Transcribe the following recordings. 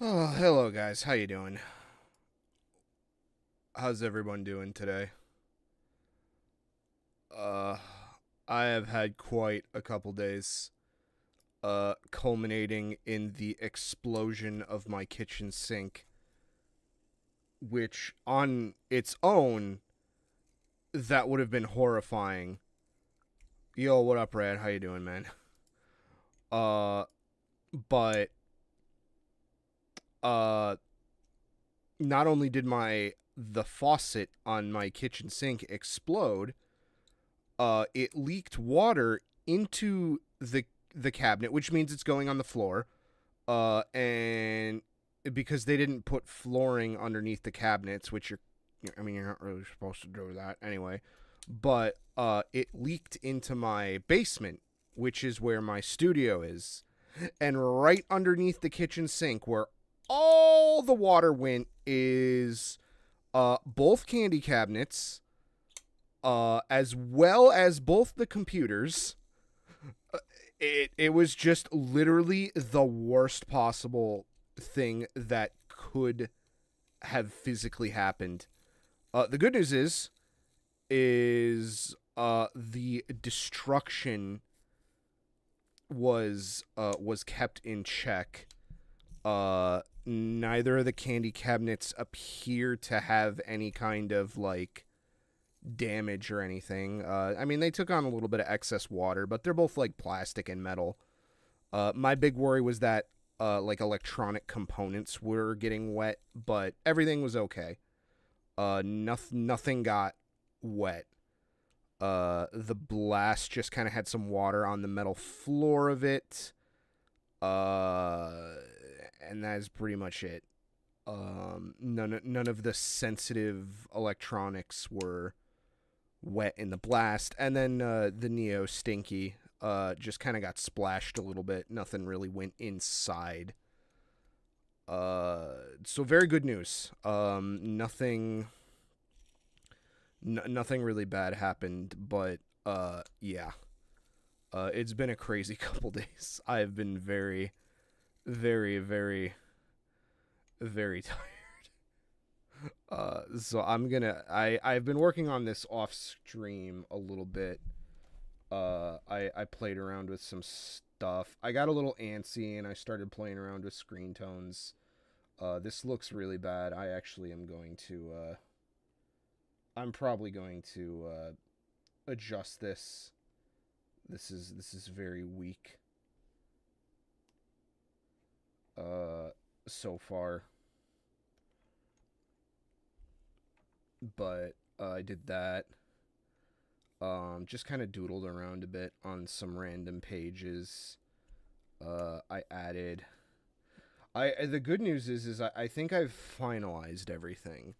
Oh, hello guys. How you doing? How's everyone doing today? Uh I have had quite a couple days culminating in the explosion of my kitchen sink, which on its own that would have been horrifying. Yo, what up, Brad? How you doing, man? Uh but uh not only did my the faucet on my kitchen sink explode, it leaked water into the cabinet, which means it's going on the floor. And because they didn't put flooring underneath the cabinets, which I mean, you're not really supposed to do that anyway. But it leaked into my basement, which is where my studio is, and right underneath the kitchen sink, where all the water went, is both candy cabinets, as well as both the computers. It was just literally the worst possible thing that could have physically happened. The good news is the destruction was kept in check. Neither of the candy cabinets appear to have any kind of like damage or anything. I mean, they took on a little bit of excess water, but they're both like plastic and metal. My big worry was that like electronic components were getting wet, but everything was okay. Nothing got wet. The blast just kind of had some water on the metal floor of it. Uh, and that is pretty much it. None of the sensitive electronics were wet in the blast, and then the Neo Stinky just kind of got splashed a little bit. Nothing really went inside. So very good news. Nothing really bad happened, but yeah. It's been a crazy couple days. I've been very, very, very, very tired. So I've been working on this off stream a little bit. I played around with some stuff. I got a little antsy and I started playing around with screen tones. This looks really bad. I actually am going to I'm probably going to adjust this. This is very weak. So far, but I did that. Just kind of doodled around a bit on some random pages. I added. The good news is I think I've finalized everything.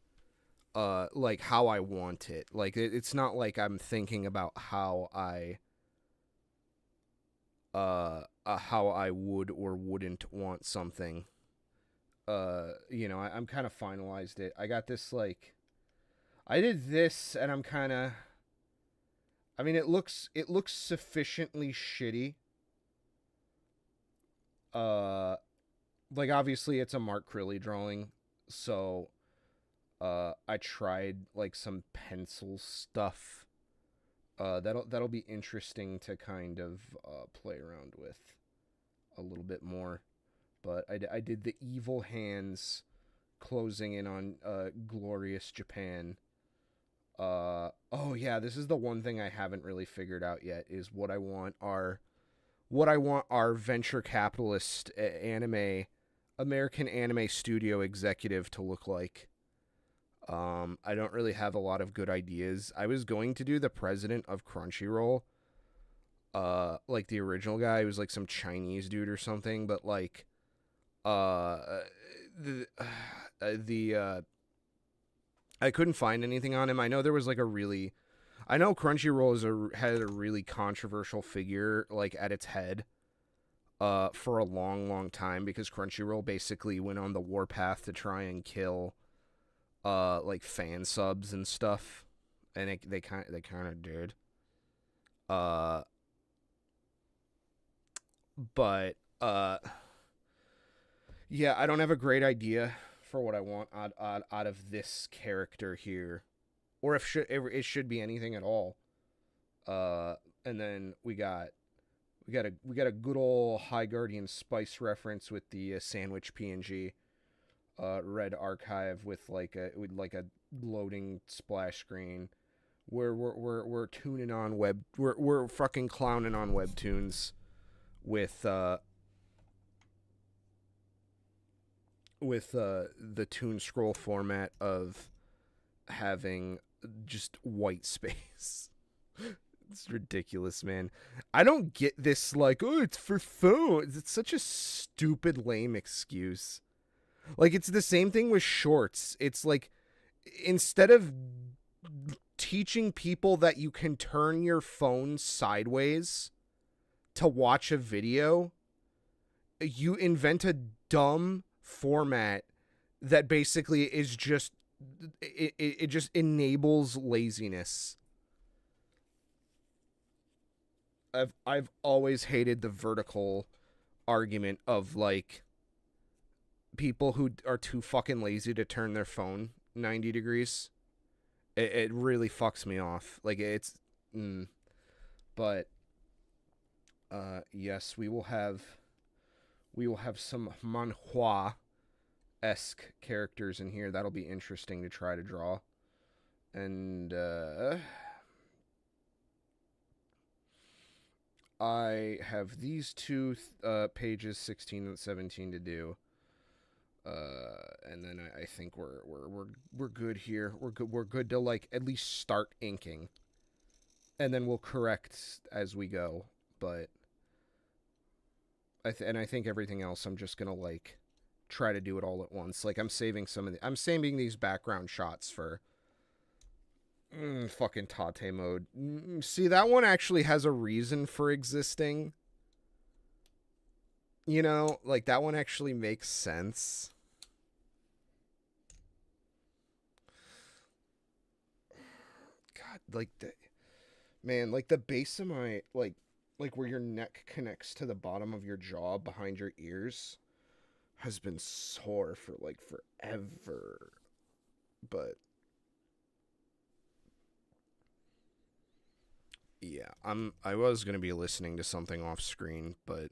Like how I want it. Like it's not like I'm thinking about how I would or wouldn't want something. I'm kind of finalized it. I got this like I did this, and I'm kind of. I mean, it looks sufficiently shitty. Uh, like obviously it's a Mark Crilly drawing, so I tried like some pencil stuff. That'll be interesting to kind of play around with a little bit more. But I did the evil hands closing in on glorious Japan. Oh yeah, this is the one thing I haven't really figured out yet is what I want our venture capitalist anime American anime studio executive to look like. I don't really have a lot of good ideas. I was going to do the president of Crunchyroll, like the original guy who was like some Chinese dude or something, but like, uh, the, the I couldn't find anything on him. I know there was like I know Crunchyroll had a really controversial figure like at its head, for a long, long time because Crunchyroll basically went on the warpath to try and kill like fan subs and stuff, and they kind of did. Uh, but Yeah, I don't have a great idea for what I want out of this character here, or if it should be anything at all. Uh, and then we got a good old High Guardian Spice reference with the sandwich PNG, red archive with a loading splash screen. We're tuning on we're fucking clowning on webtoons with the toon scroll format of having just white space. It's ridiculous, man. I don't get this, like, oh, it's for phones. It's such a stupid, lame excuse. Like, it's the same thing with shorts. It's like, instead of teaching people that you can turn your phone sideways to watch a video, you invent a dumb format that basically is just, it just enables laziness. I've always hated the vertical argument of, like, people who are too fucking lazy to turn their phone 90 degrees. It really fucks me off. Like, it's but yes, we will have some manhwa-esque characters in here. That'll be interesting to try to draw. And I have these two pages 16 and 17 to do. And then I think we're good here. We're good to, like, at least start inking, and then we'll correct as we go. But I think everything else I'm just gonna, like, try to do it all at once. Like, I'm saving these background shots for fucking Tate mode. See, that one actually has a reason for existing. You know, like, that one actually makes sense. God, like, the base of my, like where your neck connects to the bottom of your jaw behind your ears has been sore for, like, forever. But yeah, I was gonna be listening to something off screen, but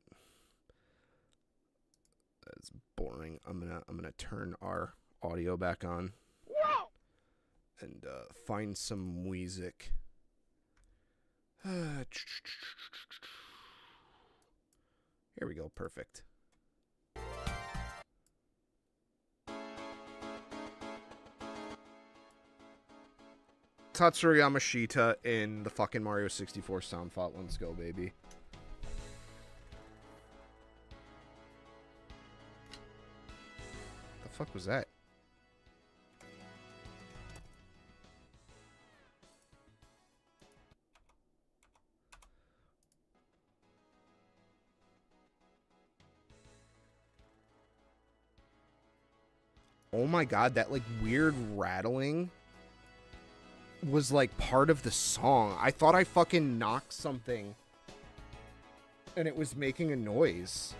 that's boring. I'm gonna turn our audio back on. Whoa! And find some music. Here we go. Perfect. Tatsuro Yamashita in the fucking Mario 64 sound font. Let's go, baby. The fuck was that? Oh my god, that, like, weird rattling was, like, part of the song. I thought I fucking knocked something and it was making a noise.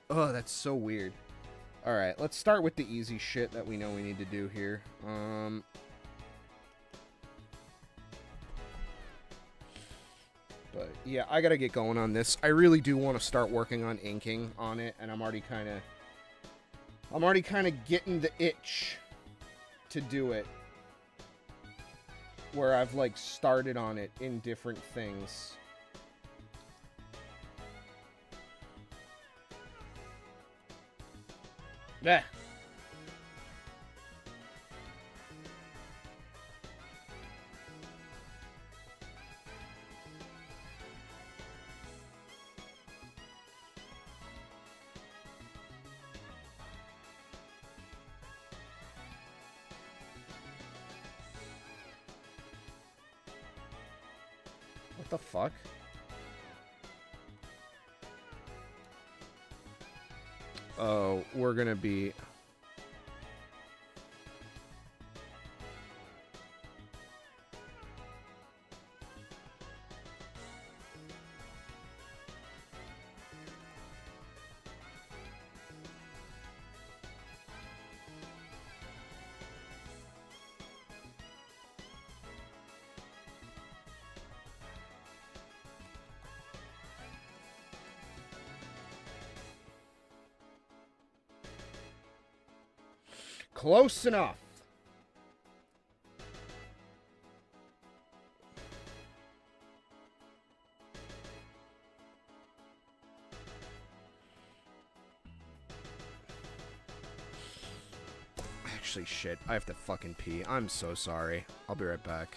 Oh, that's so weird. Alright, let's start with the easy shit that we know we need to do here. But yeah, I gotta get going on this. I really do want to start working on inking on it, and I'm already kind of getting the itch to do it, where I've, like, started on it in different things. Yeah. What the fuck? Oh, we're gonna be... Close enough. Actually, shit. I have to fucking pee. I'm so sorry. I'll be right back.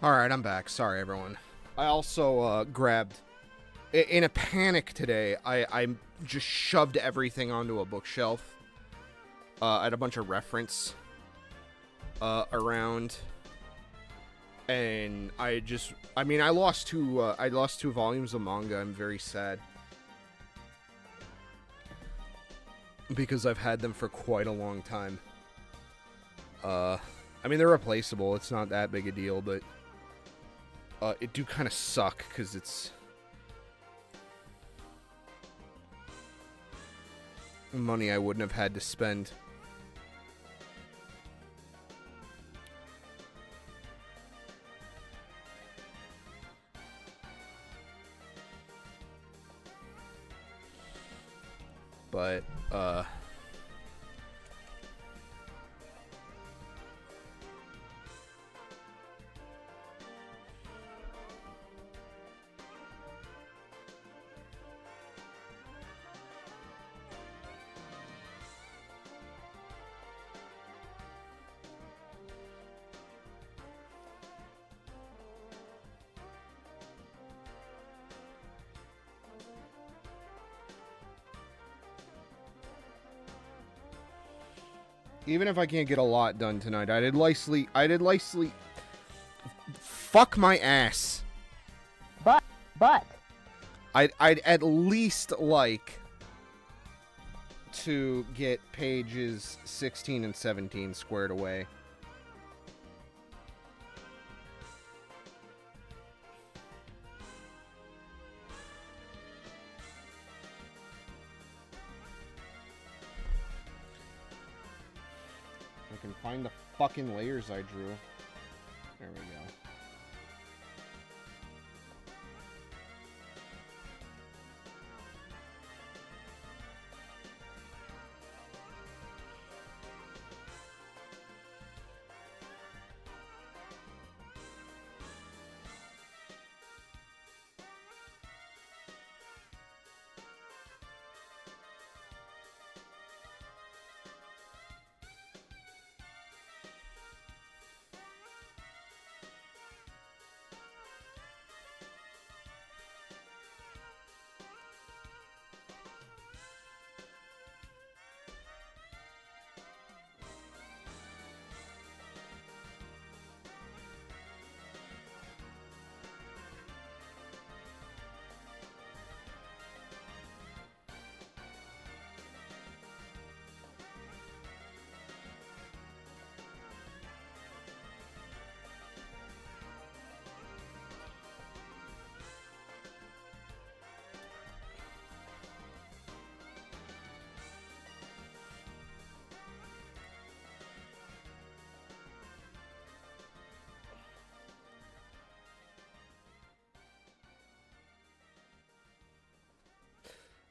Alright, I'm back. Sorry, everyone. I also grabbed... In a panic today, I just shoved everything onto a bookshelf. I had a bunch of reference around. And I lost two volumes of manga. I'm very sad. Because I've had them for quite a long time. I mean, they're replaceable. It's not that big a deal, but... it do kind of suck, because it's... money I wouldn't have had to spend. But, Even if I can't get a lot done tonight, I'd at least fuck my ass. But I'd at least like to get pages 16 and 17 squared away. I can find the fucking layers I drew. There we go.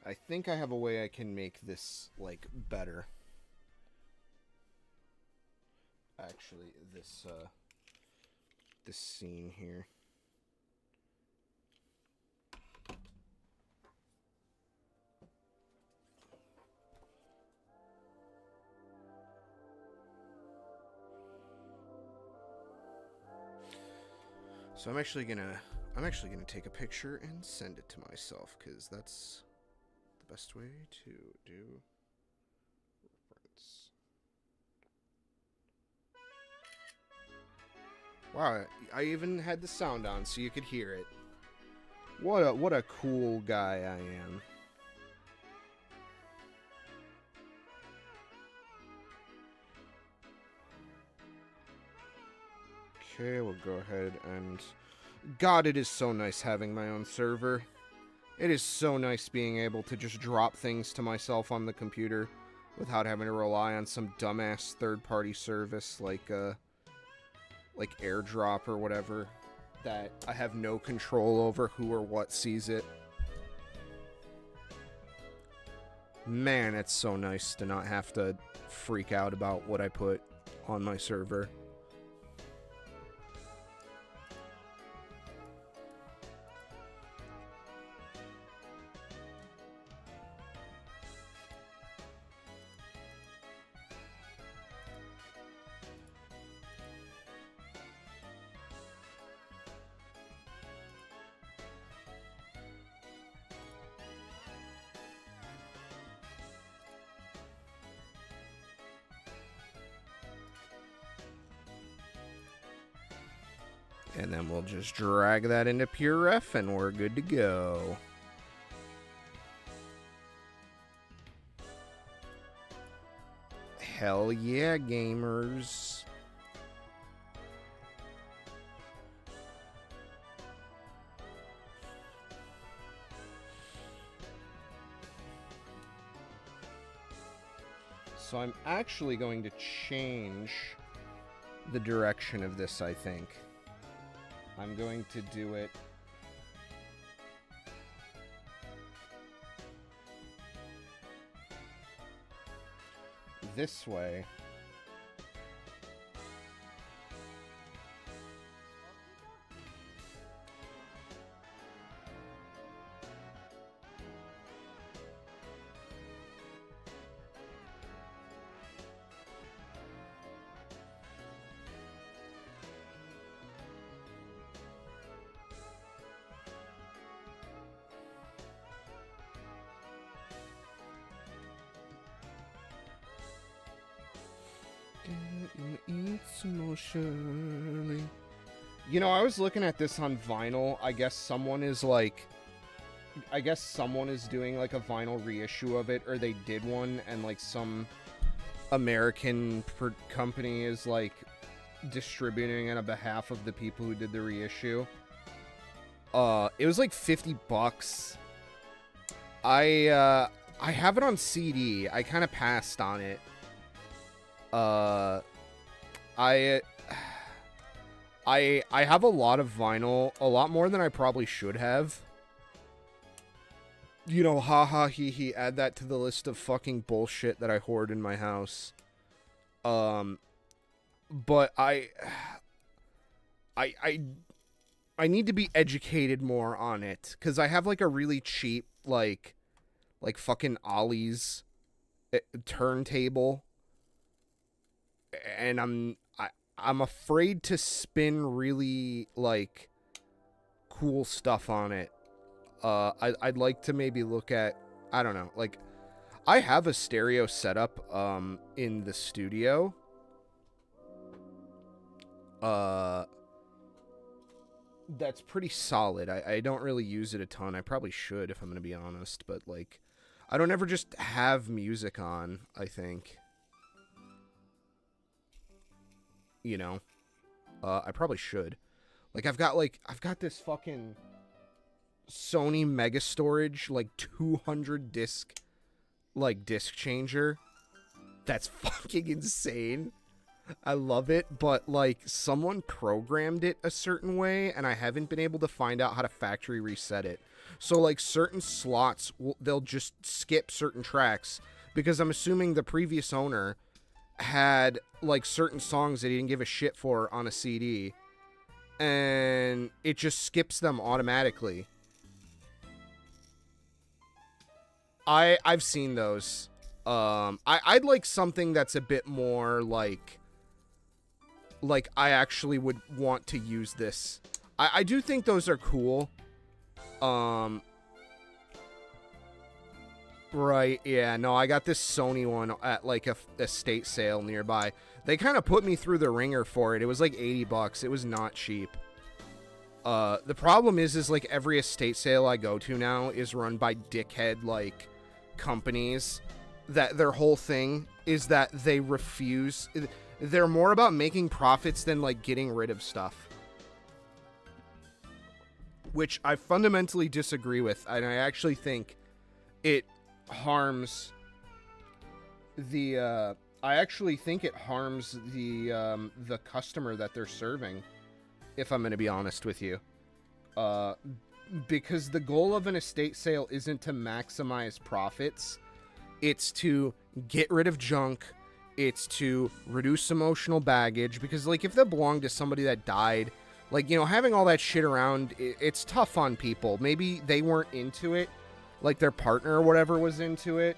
I think I have a way I can make this, like, better. Actually, this scene here. So I'm actually gonna take a picture and send it to myself, because that's the best way to do reference. Wow, I even had the sound on so you could hear it. What a cool guy I am. Okay, we'll go ahead and... God, it is so nice having my own server. It is so nice being able to just drop things to myself on the computer without having to rely on some dumbass third-party service like AirDrop or whatever that I have no control over who or what sees it. Man, it's so nice to not have to freak out about what I put on my server. And then we'll just drag that into PureRef and we're good to go. Hell yeah, gamers. So I'm actually going to change the direction of this, I think. I'm going to do it this way. It's emotionally. You know, I was looking at this on vinyl. I guess someone is doing like a vinyl reissue of it, or they did one, and like some American company is like distributing it on behalf of the people who did the reissue. It was like $50. I have it on CD. I kind of passed on it. I have a lot of vinyl, a lot more than I probably should have. You know, haha, hee hee, add that to the list of fucking bullshit that I hoard in my house. But I need to be educated more on it, because I have like a really cheap like fucking Ollie's turntable, and I'm afraid to spin really like cool stuff on it. I'd like to maybe look at, I don't know, like I have a stereo setup in the studio. That's pretty solid. I don't really use it a ton. I probably should, if I'm gonna be honest, but like I don't ever just have music on, I think. You know? I probably should. Like I've got this fucking Sony Mega Storage, like 200 disc changer. That's fucking insane. I love it, but like someone programmed it a certain way, and I haven't been able to find out how to factory reset it. So like certain slots, they'll just skip certain tracks, because I'm assuming the previous owner had like certain songs that he didn't give a shit for on a CD, and it just skips them automatically. I've seen those. I'd like something that's a bit more like I actually would want to use this. I do think those are cool. Right, yeah, no, I got this Sony one at like a estate sale nearby. They kind of put me through the ringer for it. It was like $80. It was not cheap. The problem is like every estate sale I go to now is run by dickhead like companies that their whole thing is that they refuse. They're more about making profits than like getting rid of stuff, which I fundamentally disagree with, and I actually think it harms the the customer that they're serving, if I'm going to be honest with you. Because the goal of an estate sale isn't to maximize profits. It's to get rid of junk. It's to reduce emotional baggage. Because, like, if that belonged to somebody that died, like, you know, having all that shit around, it's tough on people. Maybe they weren't into it. Like, their partner or whatever was into it.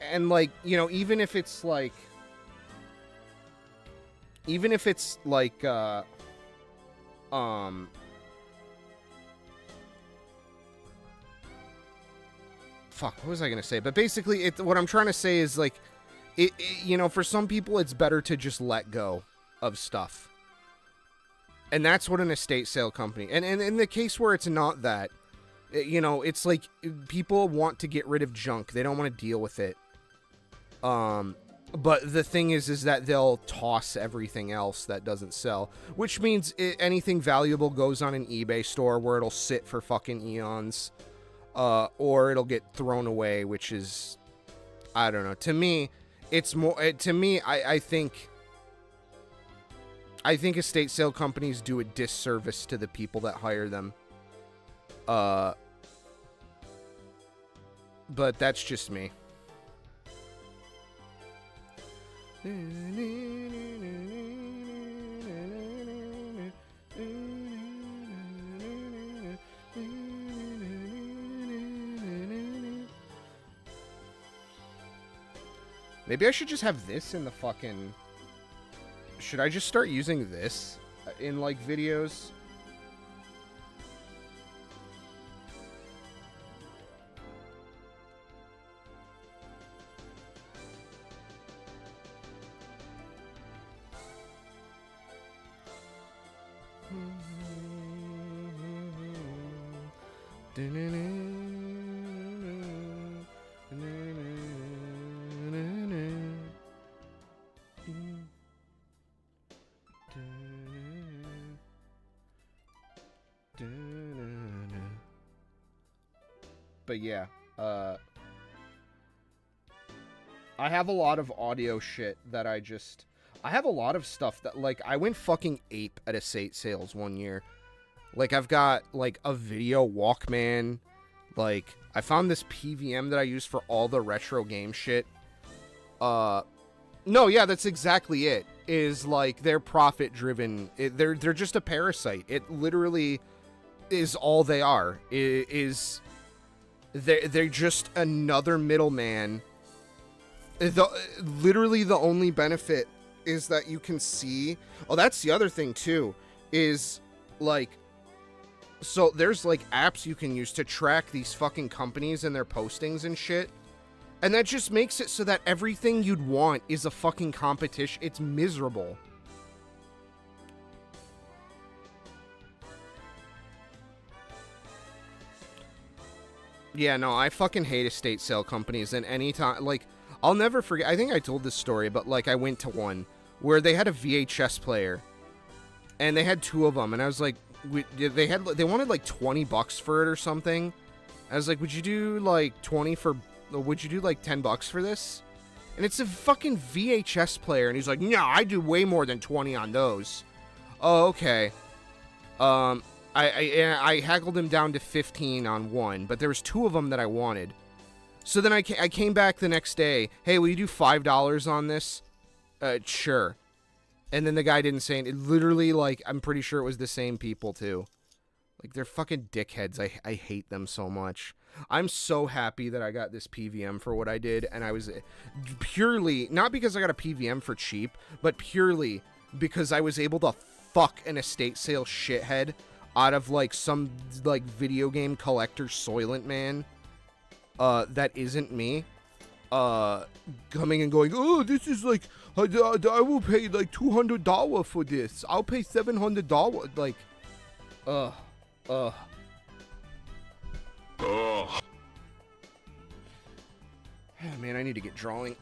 And, like, you know, even if it's like, fuck, what was I gonna say? But basically, what I'm trying to say is, like, you know, for some people, it's better to just let go of stuff. And that's what an estate sale company... And in the case where it's not that, you know, it's like people want to get rid of junk. They don't want to deal with it. But the thing is that they'll toss everything else that doesn't sell. Which means anything valuable goes on an eBay store where it'll sit for fucking eons. Or it'll get thrown away, which is... I don't know. To me, it's more... To me, I think estate sale companies do a disservice to the people that hire them. But that's just me. Maybe I should just have this in the fucking... Should I just start using this in, like, videos? But yeah, I have a lot of audio shit that I have a lot of stuff that, like, I went fucking ape at estate sales one year. Like, I've got, like, a video Walkman. Like, I found this PVM that I use for all the retro game shit. No, yeah, that's exactly it. Is, like, they're profit-driven. They're just a parasite. It literally is all they are. They're just another middleman. Literally the only benefit is that you can see. Oh, that's the other thing too, is like, so there's like apps you can use to track these fucking companies and their postings and shit. And that just makes it so that everything you'd want is a fucking competition. It's miserable. Yeah, no, I fucking hate estate sale companies. And anytime, like, I'll never forget. I think I told this story, but like, I went to one where they had a VHS player, and they had two of them, and I was like, they wanted like $20 for it or something. I was like, would you do like 20 for? Would you do like $10 for this? And it's a fucking VHS player, and he's like, no, I do way more than 20 on those. Oh, okay. I haggled him down to 15 on one, but there was two of them that I wanted. So then I came back the next day. Hey, will you do $5 on this? Sure. And then the guy didn't say it. Literally, like, I'm pretty sure it was the same people too. Like, they're fucking dickheads. I hate them so much. I'm so happy that I got this PVM for what I did, and I was purely, not because I got a PVM for cheap, but purely because I was able to fuck an estate sale shithead out of, like, some, like, video game collector Soylent Man, that isn't me, coming and going, oh, this is, like, I will pay, like, $200 for this. I'll pay $700, like, Ugh. Oh, man, I need to get drawing.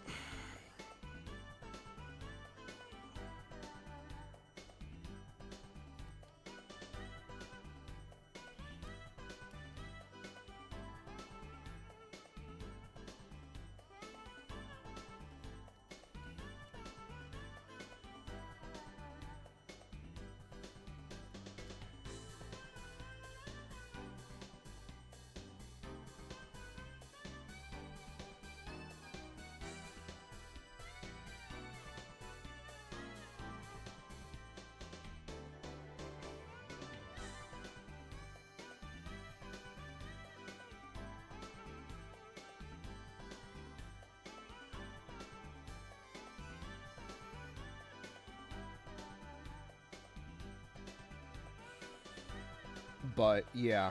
But, yeah.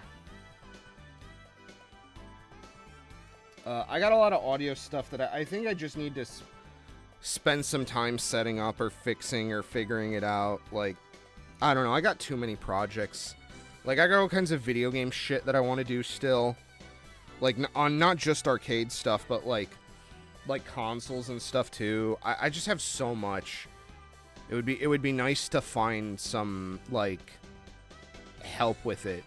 I got a lot of audio stuff that I think I just need to spend some time setting up or fixing or figuring it out. Like, I don't know. I got too many projects. Like, I got all kinds of video game shit that I want to do still. Like, on not just arcade stuff, but, like consoles and stuff, too. I just have so much. It would be nice to find some, like, help with it.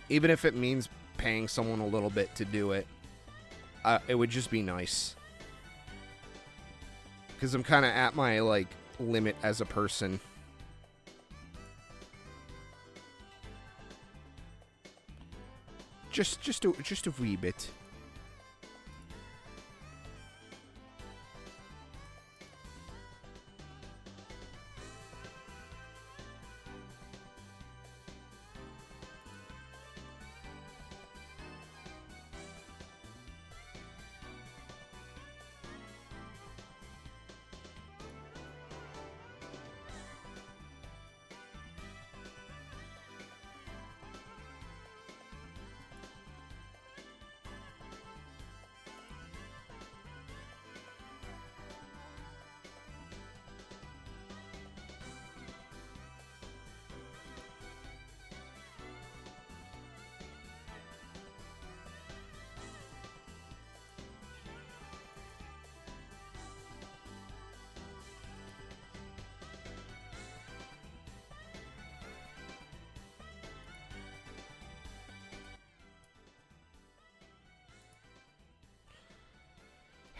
Even if it means paying someone a little bit to do it, it would just be nice. Because I'm kind of at my, like, limit as a person. Just a wee bit.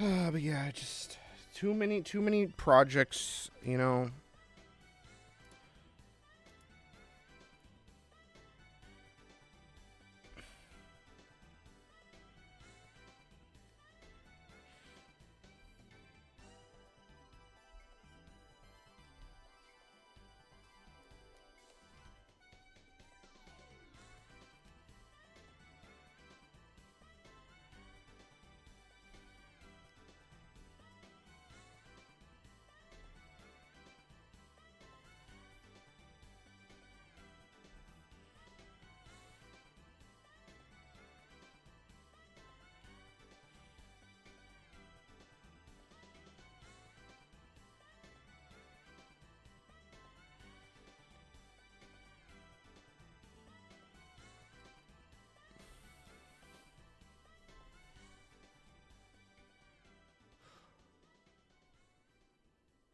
But yeah, just too many projects, you know.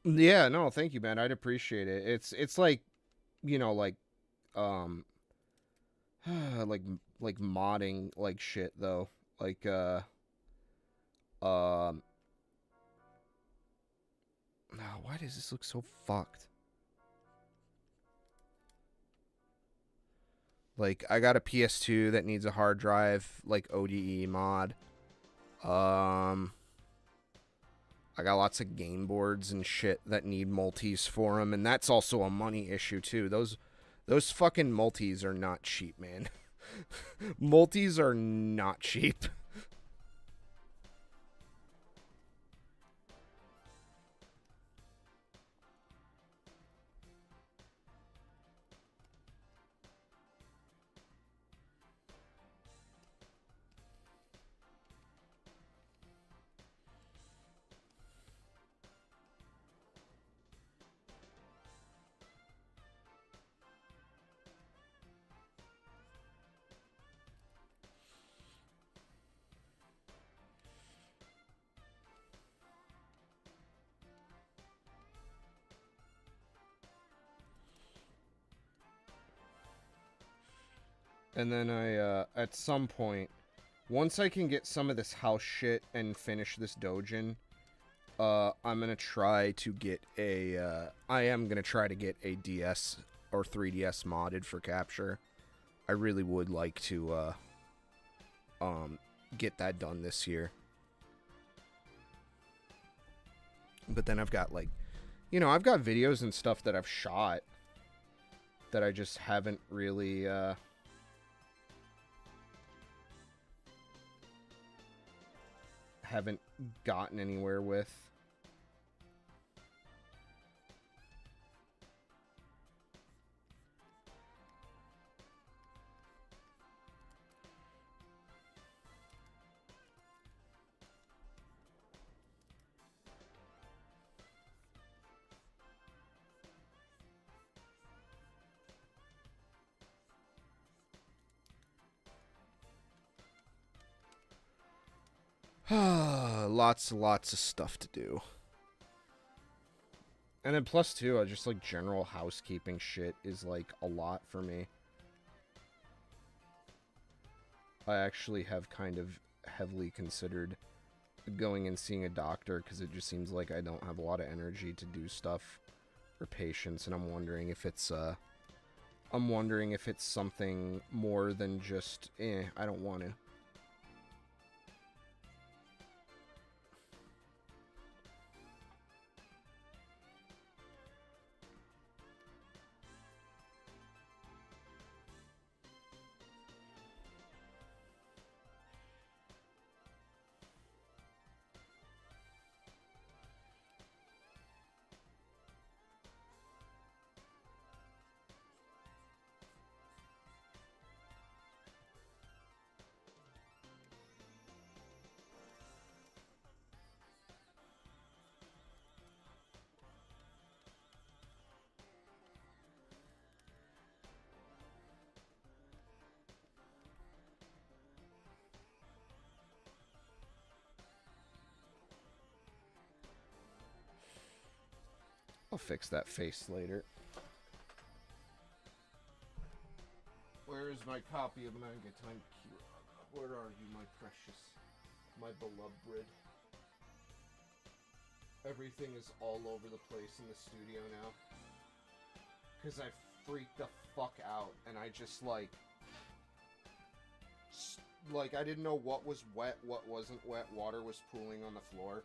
Yeah, no, thank you, man. I'd appreciate it. It's like, you know, um like like modding like shit though. Like um why does this look so fucked? Like I got a PS2 that needs a hard drive like ODE mod. Um I got lots of game boards and shit that need multis for them, and that's also a money issue too. Those fucking multis are not cheap, man. Multis are not cheap. And then at some point, once I can get some of this house shit and finish this dojin, I'm gonna try to get I am gonna try to get a DS or 3DS modded for capture. I really would like to, get that done this year. But then I've got, like, you know, I've got videos and stuff that I've shot that I just haven't really, haven't gotten anywhere with. Lots of stuff to do. And then plus two, just like general housekeeping shit is like a lot for me. I actually have kind of heavily considered going and seeing a doctor because it just seems like I don't have a lot of energy to do stuff or patience, and I'm wondering if it's something more than just I don't want to. I'll fix that face later. Where is my copy of Manga Time Cure? Where are you, my precious, my beloved? Everything is all over the place in the studio now. Because I freaked the fuck out, and I just, like, I didn't know what was wet, what wasn't wet. Water was pooling on the floor.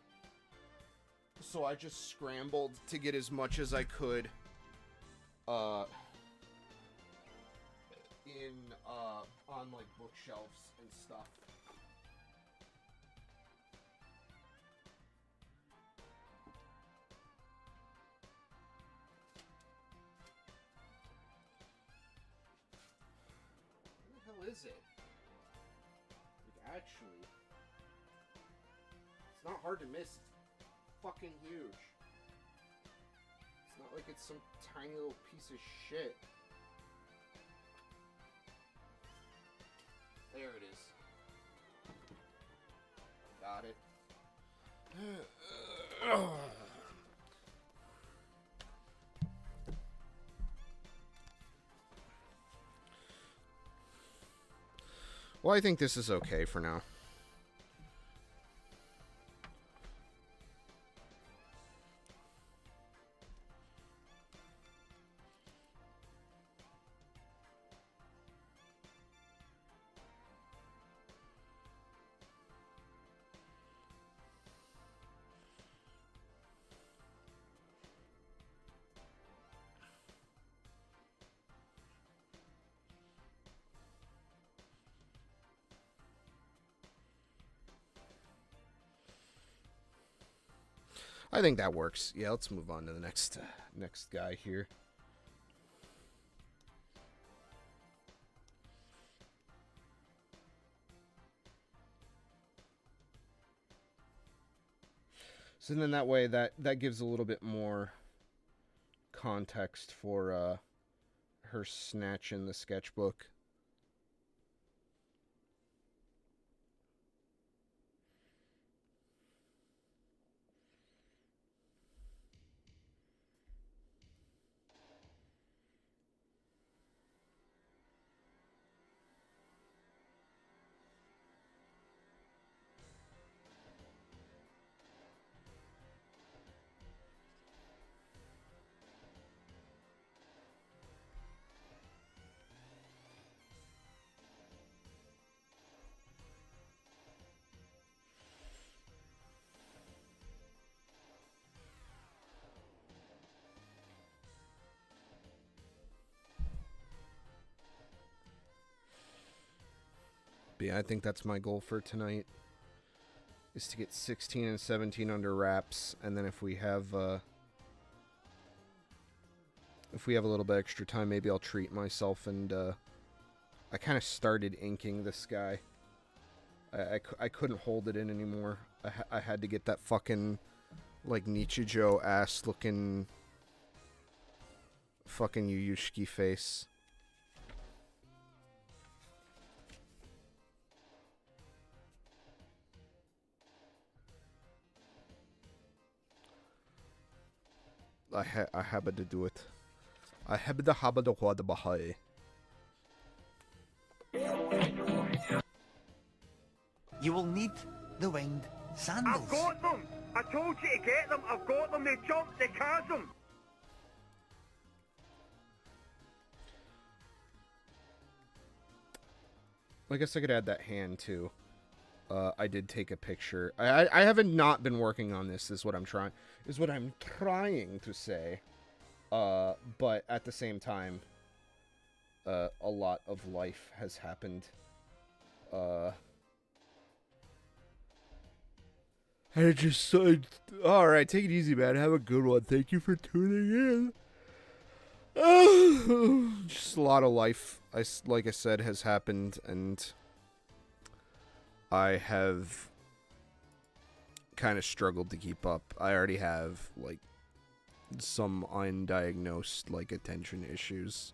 So I just scrambled to get as much as I could, on, like, bookshelves and stuff. Is it? Like, actually, it's not hard to miss. It's fucking huge. It's not like it's some tiny little piece of shit. There it is. Got it. Well, I think this is okay for now. I think that works. Yeah, let's move on to the next guy here. So then that way that gives a little bit more context for her snatch in the sketchbook. But yeah, I think that's my goal for tonight, is to get 16 and 17 under wraps, and then if we have a little bit extra time, maybe I'll treat myself. And I kind of started inking this guy. I couldn't hold it in anymore. I had to get that fucking, like, Nichijou ass looking fucking Yuyushiki face. I have to do it. I have to what the Bahai. You will need the winged sandals. I've got them! I told you to get them! I've got them! They jumped the chasm! I guess I could add that hand too. I did take a picture. I haven't not been working on this, is what I'm trying to say. But at the same time, a lot of life has happened. Alright, take it easy, man. Have a good one. Thank you for tuning in. Just a lot of life, like I said, has happened, and I have kind of struggled to keep up. I already have, like, some undiagnosed, like, attention issues.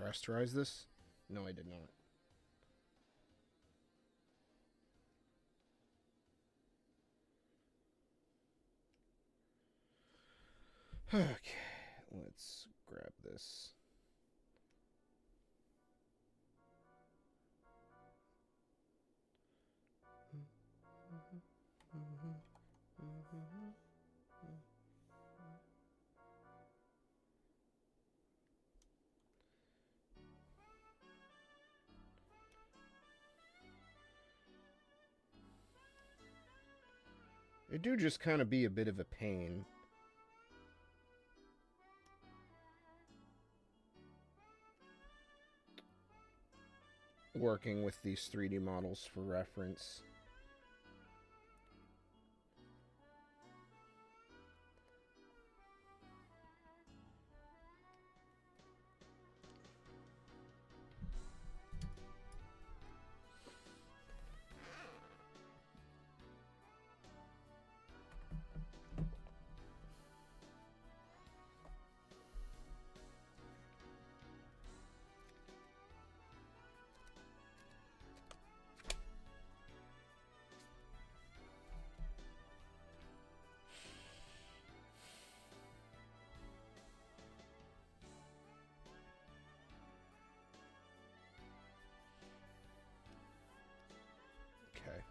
rasterize this? No, I did not. Okay, let's grab this. It do just kind of be a bit of a pain. Working with these 3D models for reference. Okay.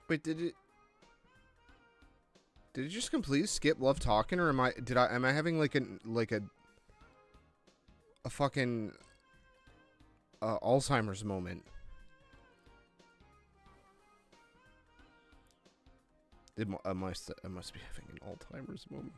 Wait, did it just completely skip love talking, or am I having like a fucking Alzheimer's moment? I must be having an Alzheimer's moment.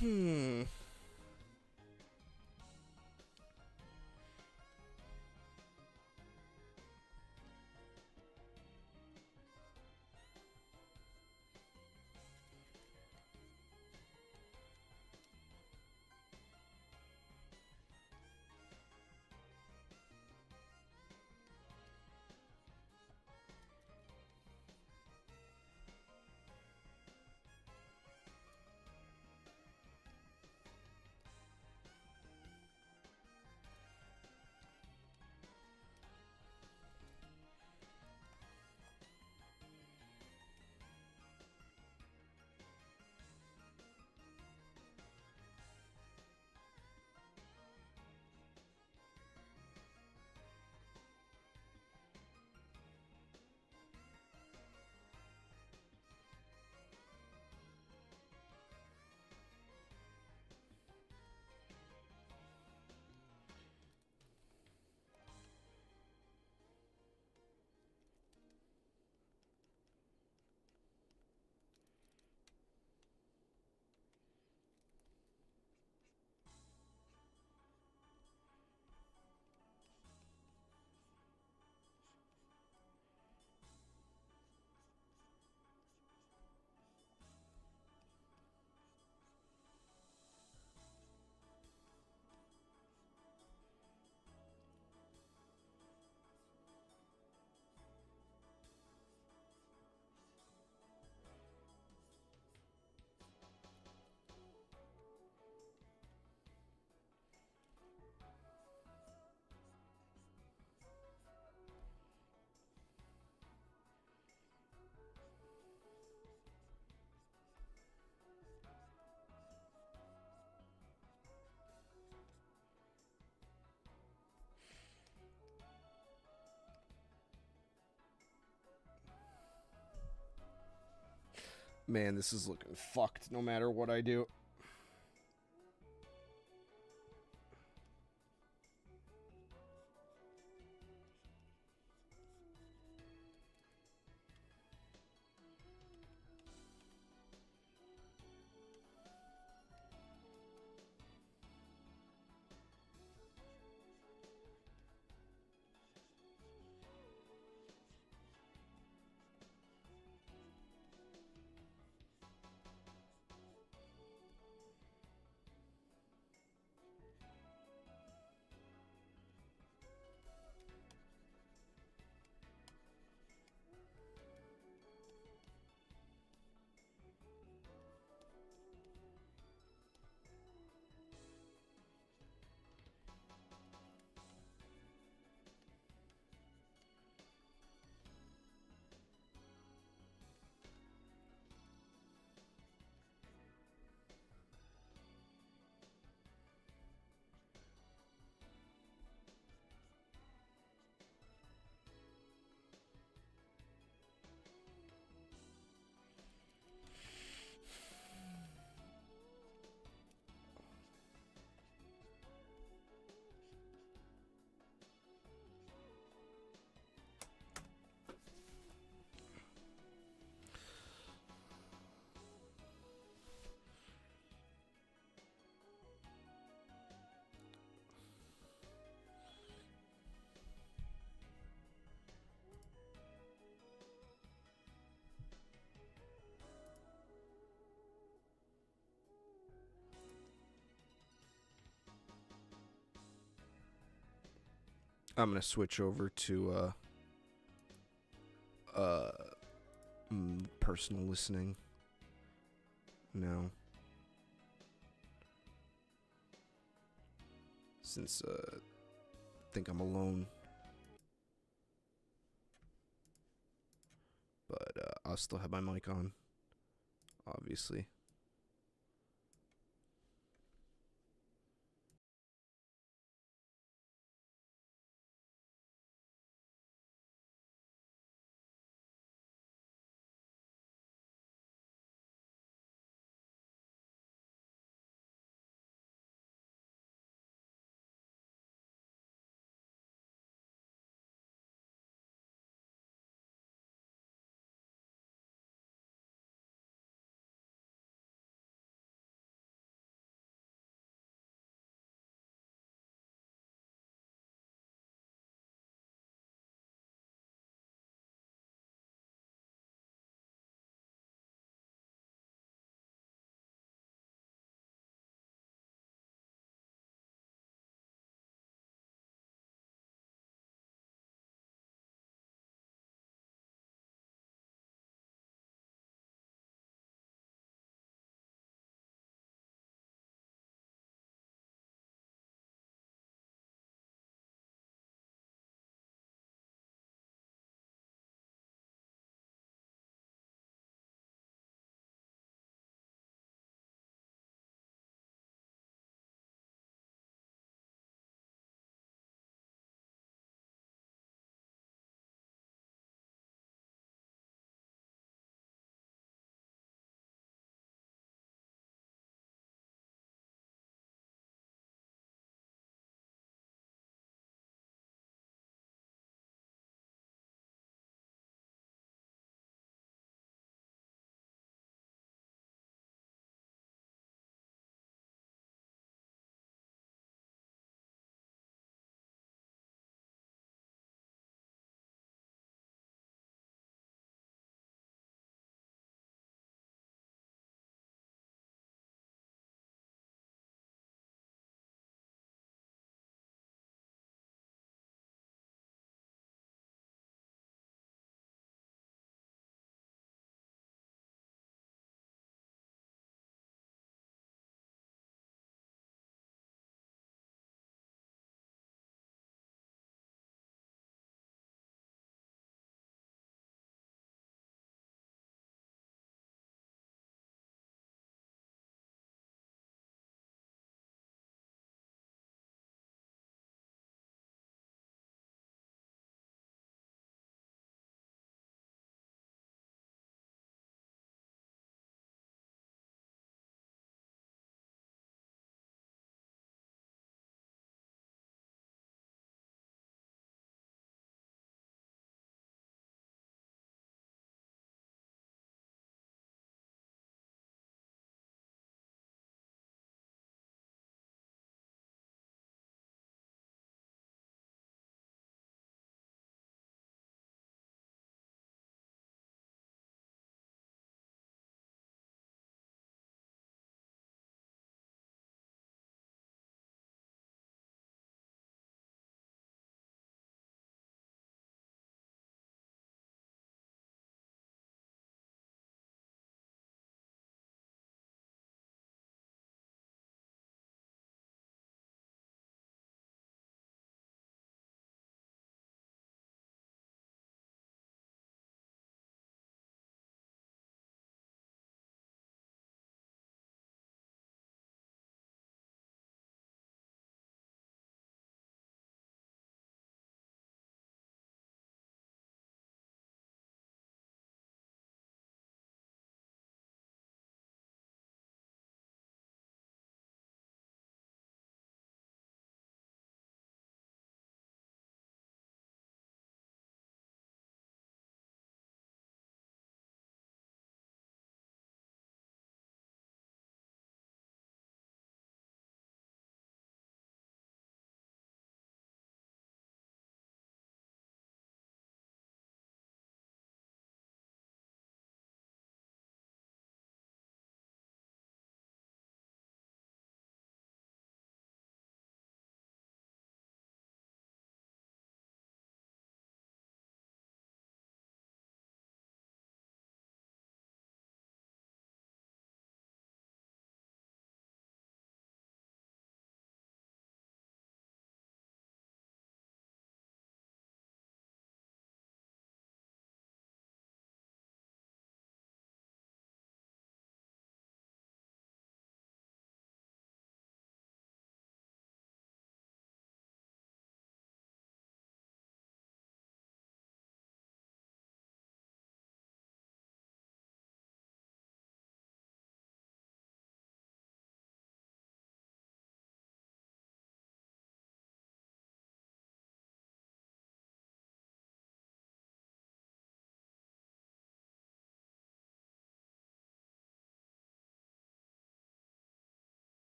Hmm. Man, this is looking fucked no matter what I do. I'm gonna switch over to personal listening now, since I think I'm alone. But I'll still have my mic on, obviously.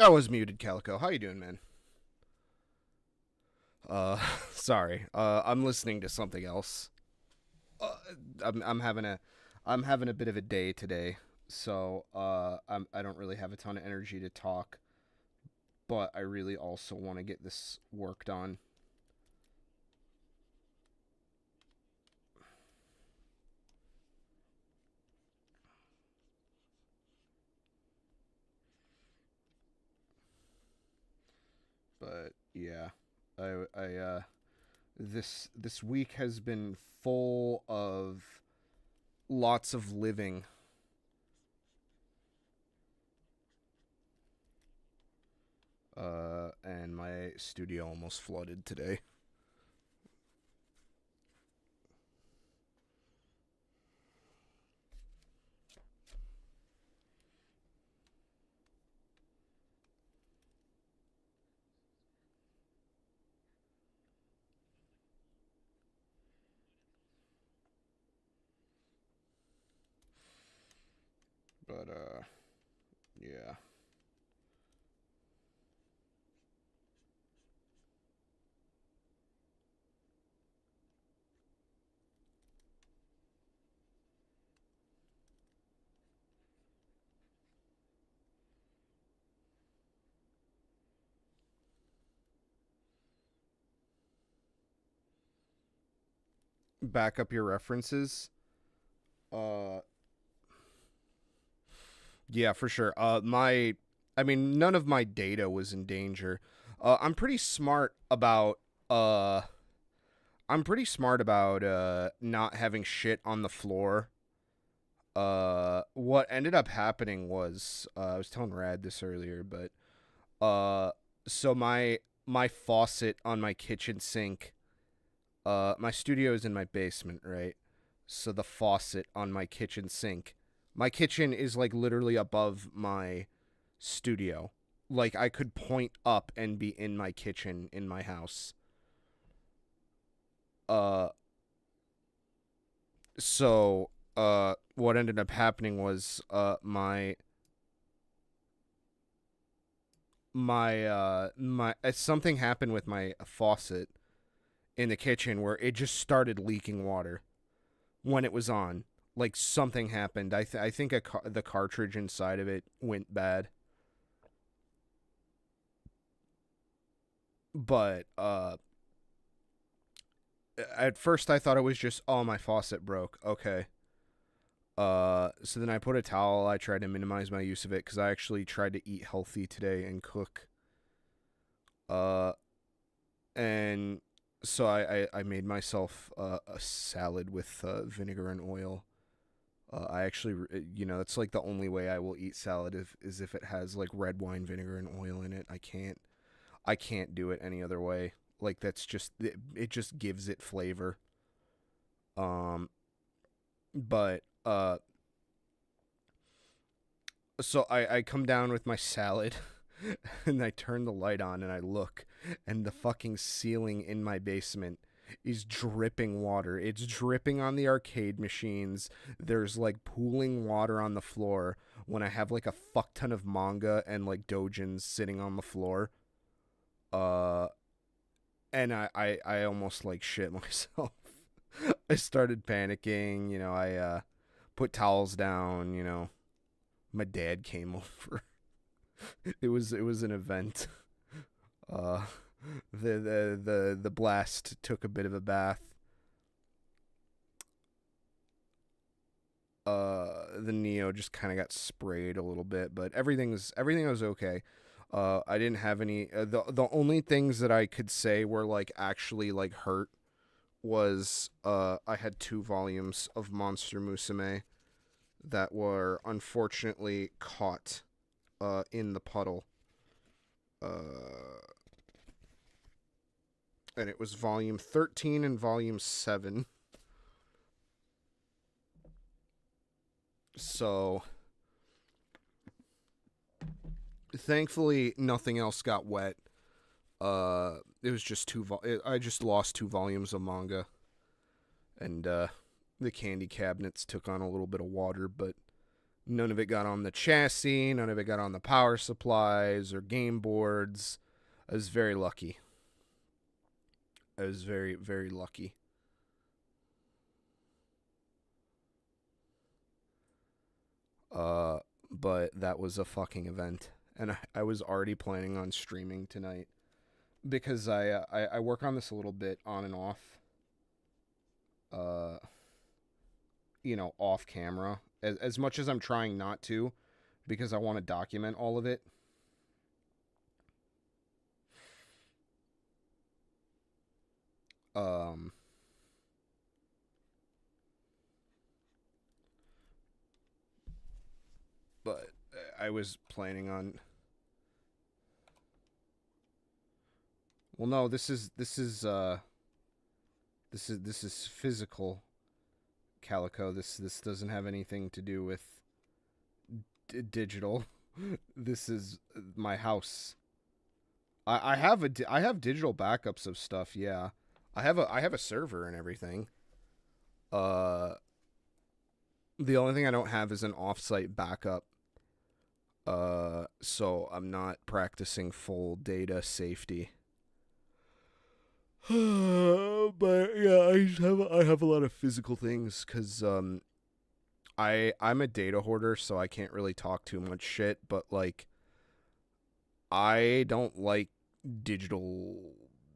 I was muted, Calico. How you doing, man? Uh, sorry. I'm listening to something else. Uh, I'm having a bit of a day today, so I don't really have a ton of energy to talk, but I really also want to get this worked on. But yeah, this week has been full of lots of living. And my studio almost flooded today. But yeah. Back up your references. Uh yeah, for sure. I mean, none of my data was in danger. I'm pretty smart about uh not having shit on the floor. What ended up happening was I was telling Rad this earlier, but uh so my faucet on my kitchen sink, my studio is in my basement, right? So the faucet on my kitchen sink, my kitchen is like literally above my studio. Like I could point up and be in my kitchen in my house. Uh so what ended up happening was my something happened with my faucet in the kitchen where it just started leaking water when it was on. Like something happened. I think the cartridge inside of it went bad. But at first I thought it was just, oh, my faucet broke. Okay. So then I put a towel. I tried to minimize my use of it because I actually tried to eat healthy today and cook. Uh, and so I made myself a salad with vinegar and oil. I actually, that's like the only way I will eat salad is if it has like red wine vinegar and oil in it. I can't do it any other way. Like that's just it just gives it flavor. Um, but so I come down with my salad and I turn the light on and I look, and the fucking ceiling in my basement is dripping water. It's dripping on the arcade machines. There's like pooling water on the floor when I have like a fuck ton of manga and like dojins sitting on the floor. Uh and I almost like shit myself. I started panicking, I put towels down, my dad came over. It was an event. Uh, the blast took a bit of a bath. The Neo just kind of got sprayed a little bit, but everything was okay. I didn't have any. The only things that I could say were like actually like hurt was I had 2 volumes of Monster Musume that were unfortunately caught in the puddle. And it was volume 13 and volume 7. So thankfully nothing else got wet. It was just I just lost 2 volumes of manga, and the candy cabinets took on a little bit of water, but None of it got on the chassis. None of it got on the power supplies or game boards. I was very lucky. I was very, very lucky. But that was a fucking event. And I was already planning on streaming tonight. Because I work on this a little bit on and off. Off camera. As much as I'm trying not to. Because I want to document all of it. But I was planning on. Well, no, this is physical, Calico. This doesn't have anything to do with digital. This is my house. I have digital backups of stuff. Yeah, I have a server and everything. The only thing I don't have is an offsite backup. So I'm not practicing full data safety. But yeah, I have a lot of physical things because I'm a data hoarder, so I can't really talk too much shit. But like, I don't like digital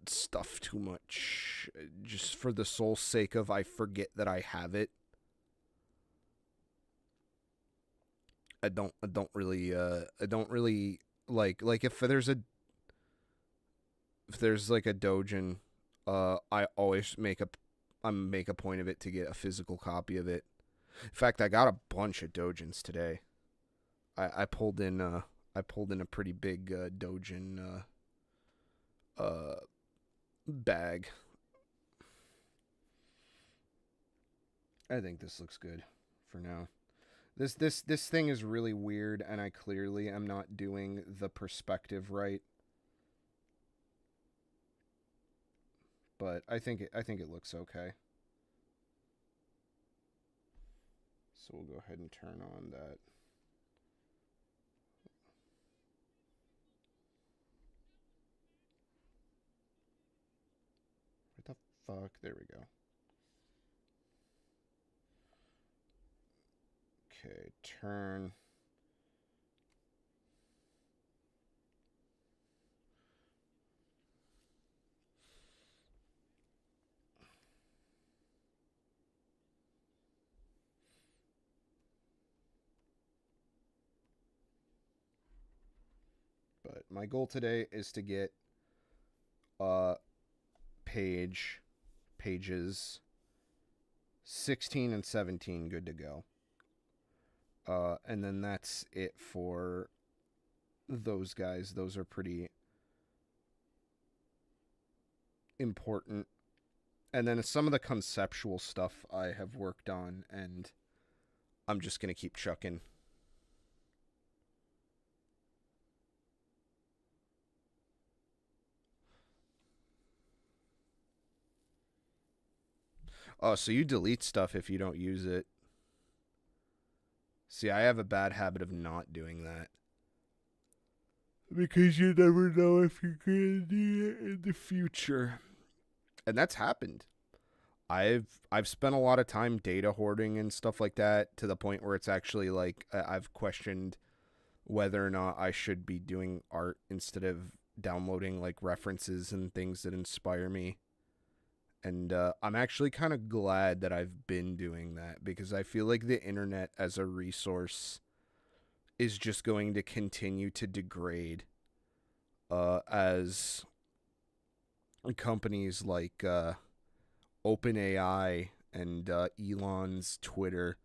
stuff too much, just for the sole sake of I forget that I have it. I don't really like if there's like a Dojin, I always make a point of it to get a physical copy of it. In fact, I got a bunch of Dojins today. I pulled in a pretty big Dojin bag. I think this looks good for now. This thing is really weird, and I clearly am not doing the perspective right. But I think it looks okay. So we'll go ahead and turn on that. What the fuck? There we go. Okay, turn. But my goal today is to get pages 16 and 17 good to go. And then that's it for those guys. Those are pretty important. And then some of the conceptual stuff I have worked on, and I'm just going to keep chucking. Oh, so you delete stuff if you don't use it. See, I have a bad habit of not doing that. Because you never know if you're going to need it in the future. And that's happened. I've spent a lot of time data hoarding and stuff like that, to the point where it's actually like I've questioned whether or not I should be doing art instead of downloading like references and things that inspire me. And I'm actually kind of glad that I've been doing that, because I feel like the internet as a resource is just going to continue to degrade as companies like OpenAI and Elon's Twitter,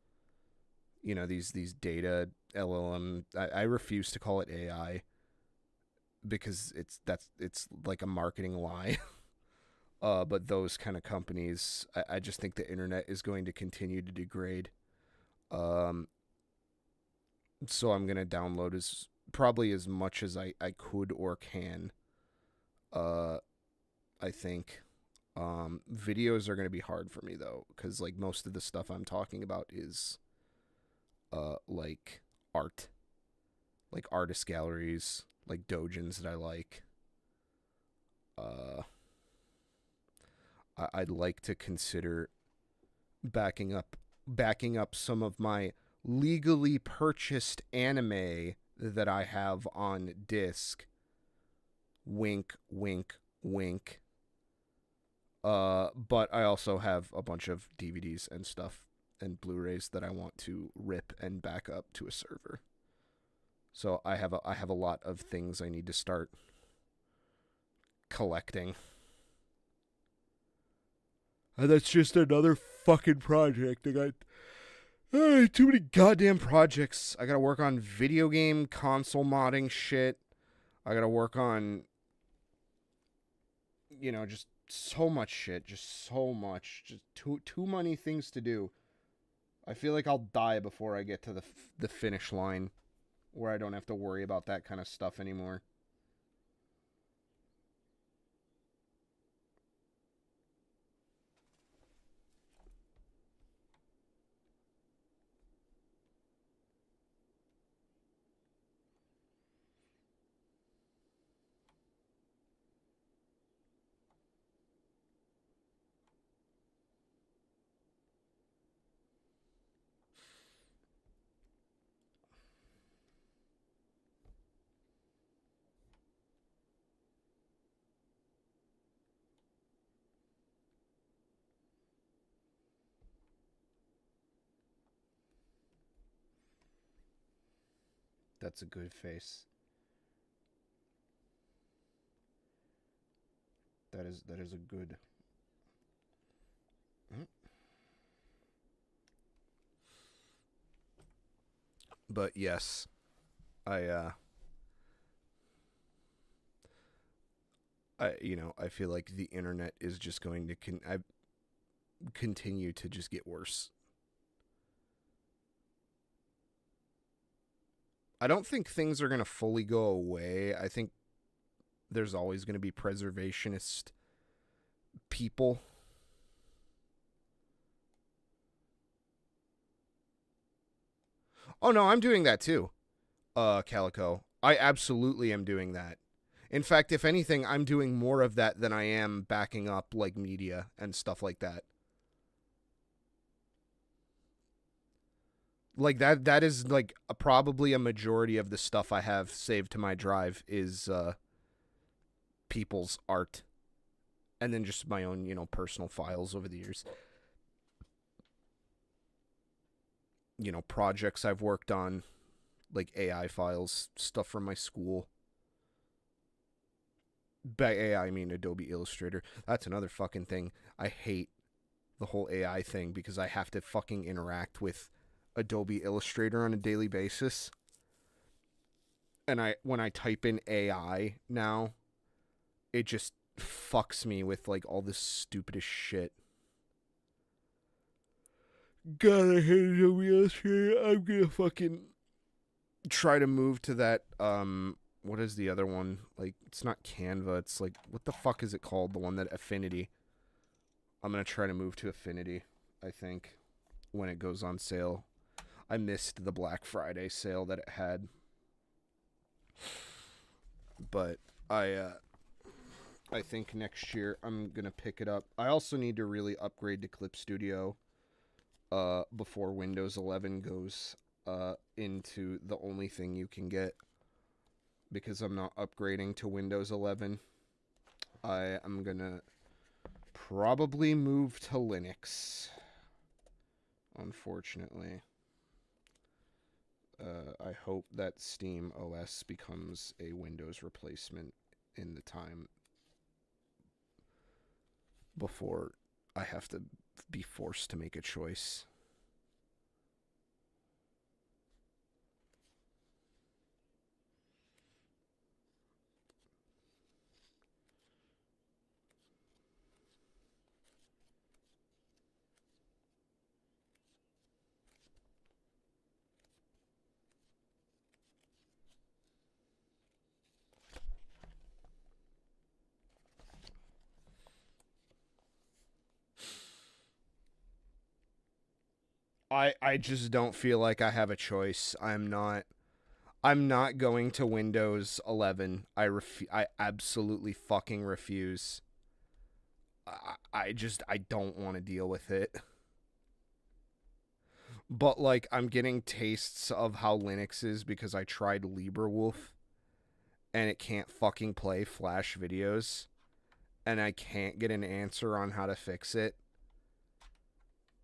these data LLM. I refuse to call it AI because it's like a marketing lie. But those kind of companies, I just think the internet is going to continue to degrade. So I'm going to download probably as much as I could or can. I think. Videos are going to be hard for me, though, because like most of the stuff I'm talking about is like art, like artist galleries, like dojins that I like. I'd like to consider backing up some of my legally purchased anime that I have on disc. Wink, wink, wink. But I also have a bunch of DVDs and stuff and Blu-rays that I want to rip and back up to a server. So I have a lot of things I need to start collecting. And that's just another fucking project. I got too many goddamn projects. I gotta work on video game console modding shit. I gotta work on, just so much shit. Just so much. Just too many things to do. I feel like I'll die before I get to the finish line, where I don't have to worry about that kind of stuff anymore. That's a good face. That is a good. But yes, I I feel like the internet is just going to continue to just get worse. I don't think things are going to fully go away. I think there's always going to be preservationist people. Oh no, I'm doing that too. Calico. I absolutely am doing that. In fact, if anything, I'm doing more of that than I am backing up like media and stuff like that. Like that is like probably a majority of the stuff I have saved to my drive is people's art, and then just my own personal files over the years. Projects I've worked on, like AI files, stuff from my school. By AI I mean Adobe Illustrator. That's another fucking thing. I hate the whole AI thing because I have to fucking interact with Adobe Illustrator on a daily basis. And when I type in AI now, it just fucks me with like all this stupidest shit. God, I hate Adobe Illustrator. I'm gonna fucking try to move to that, what is the other one? Like, it's not Canva, it's like, what the fuck is it called? The one that Affinity. I'm gonna try to move to Affinity, I think, when it goes on sale. I missed the Black Friday sale that it had. But I think next year I'm gonna pick it up. I also need to really upgrade to Clip Studio before Windows 11 goes into the only thing you can get, because I'm not upgrading to Windows 11. I am gonna probably move to Linux, unfortunately. I hope that Steam OS becomes a Windows replacement in the time before I have to be forced to make a choice. I just don't feel like I have a choice. I'm not going to Windows 11. I absolutely fucking refuse. I don't want to deal with it. But like I'm getting tastes of how Linux is because I tried LibreWolf and it can't fucking play Flash videos and I can't get an answer on how to fix it.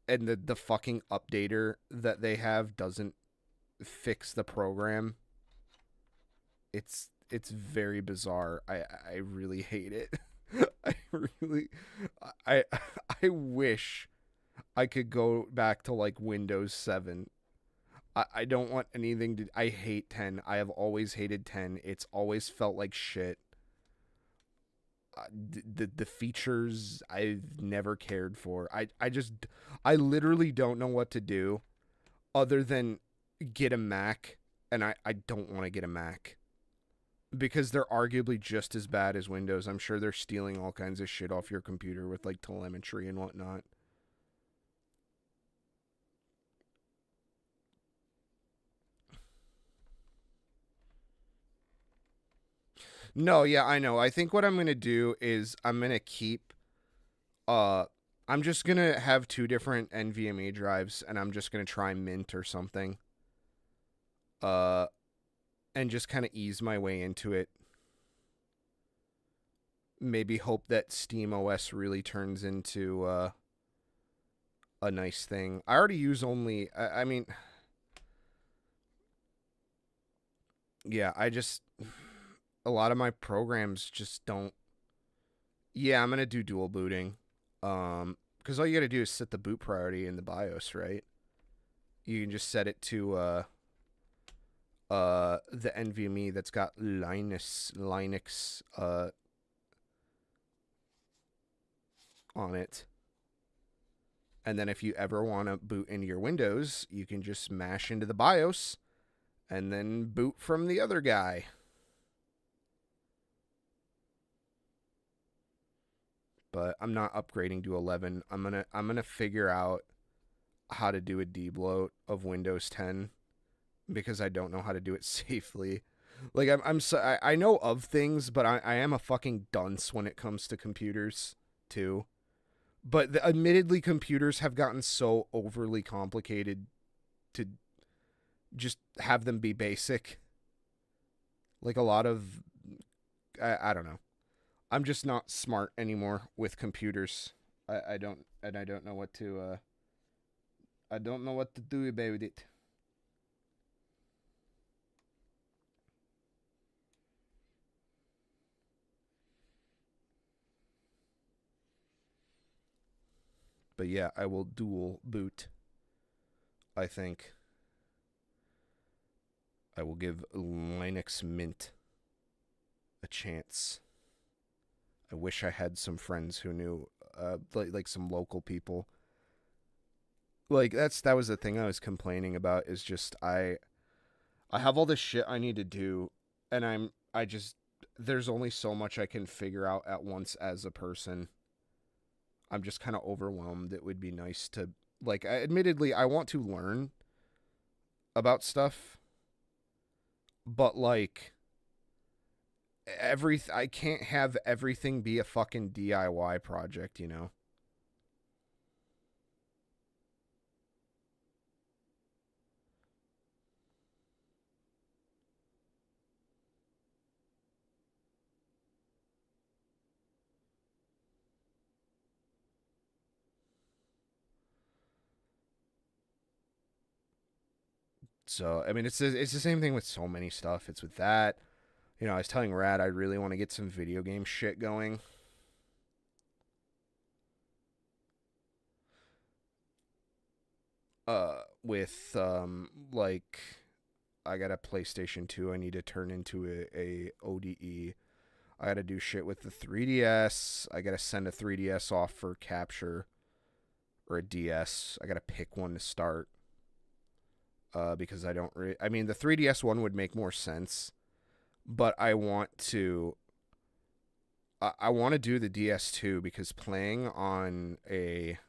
And the fucking updater that they have doesn't fix the program. It's very bizarre. I really hate it. I really I I wish I could go back to like Windows 7. I don't want anything to I hate 10. I have always hated 10. It's always felt like shit. The features I've never cared for. I literally don't know what to do other than get a Mac, and I don't want to get a Mac because they're arguably just as bad as Windows. I'm sure they're stealing all kinds of shit off your computer with like telemetry and whatnot. No, yeah, I know. I think what I'm going to do is I'm going to keep uh I'm just going to have two different NVMe drives and I'm just going to try Mint or something. Uh and just kind of ease my way into it. Maybe hope that SteamOS really turns into a nice thing. I already use only I mean yeah, a lot of my programs just don't. Yeah, I'm gonna do dual booting. Because all you gotta do is set the boot priority in the BIOS, right? You can just set it to the NVMe that's got Linux on it. And then if you ever want to boot into your Windows, you can just mash into the BIOS and then boot from the other guy. But I'm not upgrading to 11. I'm gonna figure out how to do a debloat of Windows 10 because I don't know how to do it safely. Like I know of things, but I am a fucking dunce when it comes to computers too. But admittedly, computers have gotten so overly complicated to just have them be basic. Like a lot of, I don't know. I'm just not smart anymore with computers. I don't know what to I don't know what to do about it. But yeah, I will dual boot. I think I will give Linux Mint a chance. I wish I had some friends who knew like some local people. Like that was the thing I was complaining about is just I have all this shit I need to do and I just there's only so much I can figure out at once as a person. I'm just kind of overwhelmed. It would be nice to like admittedly I want to learn about stuff, but like I can't have everything be a fucking DIY project, you know. So, I mean, it's the same thing with so many stuff. It's with that. You know, I was telling Rad I really want to get some video game shit going. With like I got a PlayStation 2 I need to turn into a ODE. I got to do shit with the 3DS. I got to send a 3DS off for capture or a DS. I got to pick one to start. Because I don't I mean the 3DS one would make more sense, but I want to do the DS2 because playing on a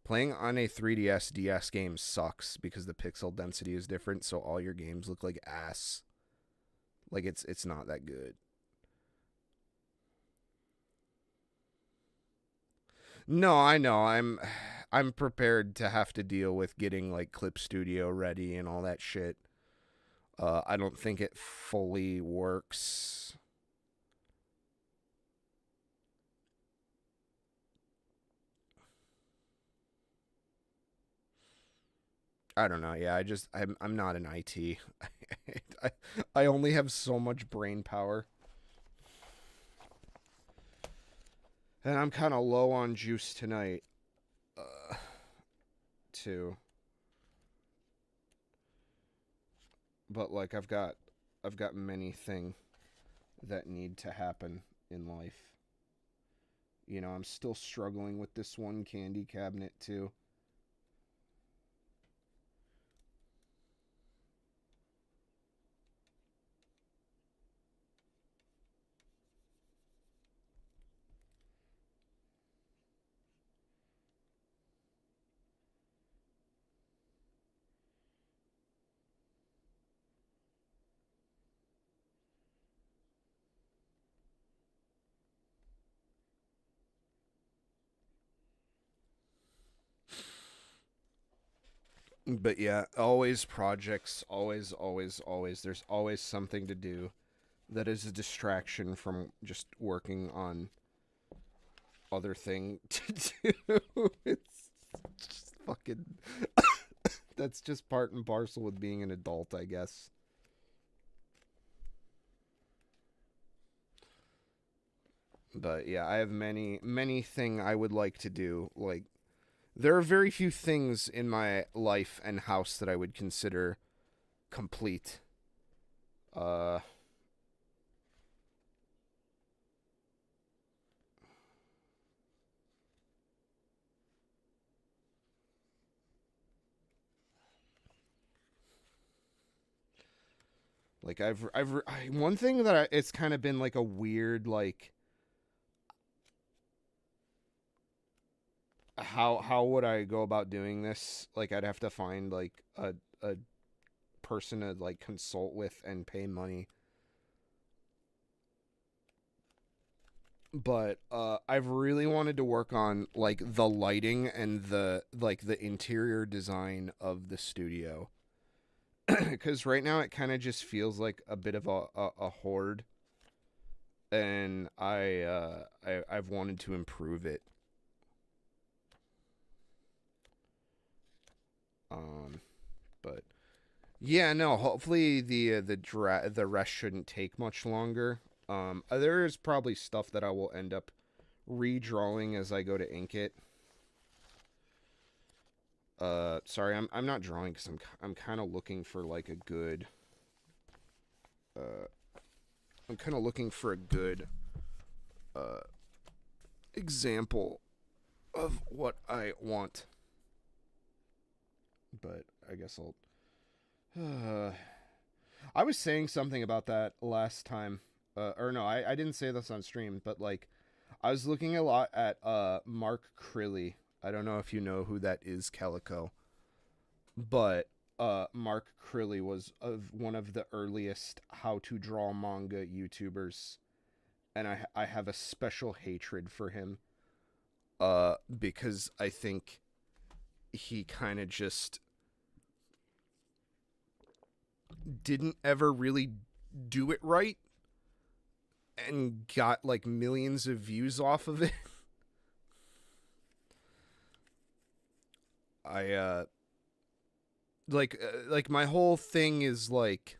Playing on a 3DS DS game sucks because the pixel density is different, so all your games look like ass. Like it's not that good. No, I know. I'm prepared to have to deal with getting like Clip Studio ready and all that shit. I don't think it fully works. I don't know. Yeah, I'm not an IT. I only have so much brain power. And I'm kind of low on juice tonight. Too. But like I've got many things that need to happen in life. You know, I'm still struggling with this one candy cabinet too. But yeah, always projects, always. There's always something to do that is a distraction from just working on other thing to do. It's just fucking. That's just part and parcel with being an adult, I guess. But yeah, I have many thing I would like to do. Like, there are very few things in my life and house that I would consider complete. Uh, like one thing that it's kind of been like a weird like how would I go about doing this? Like I'd have to find like a person to like consult with and pay money. But I've really wanted to work on like the lighting and the interior design of the studio. Cuz right now it kind of just feels like a bit of a horde, and I've wanted to improve it. But yeah, no. Hopefully the rest shouldn't take much longer. There is probably stuff that I will end up redrawing as I go to ink it. Sorry, I'm not drawing because I'm kind of looking for like a good. I'm kind of looking for a good example of what I want. But I guess I'll. I was saying something about that last time. Or no, I didn't say this on stream, but like I was looking a lot at Mark Crilly. I don't know if you know who that is, Calico. But Mark Crilly was one of the earliest how to draw manga YouTubers, and I have a special hatred for him. Because I think he kind of just didn't ever really do it right and got like millions of views off of it. I like my whole thing is like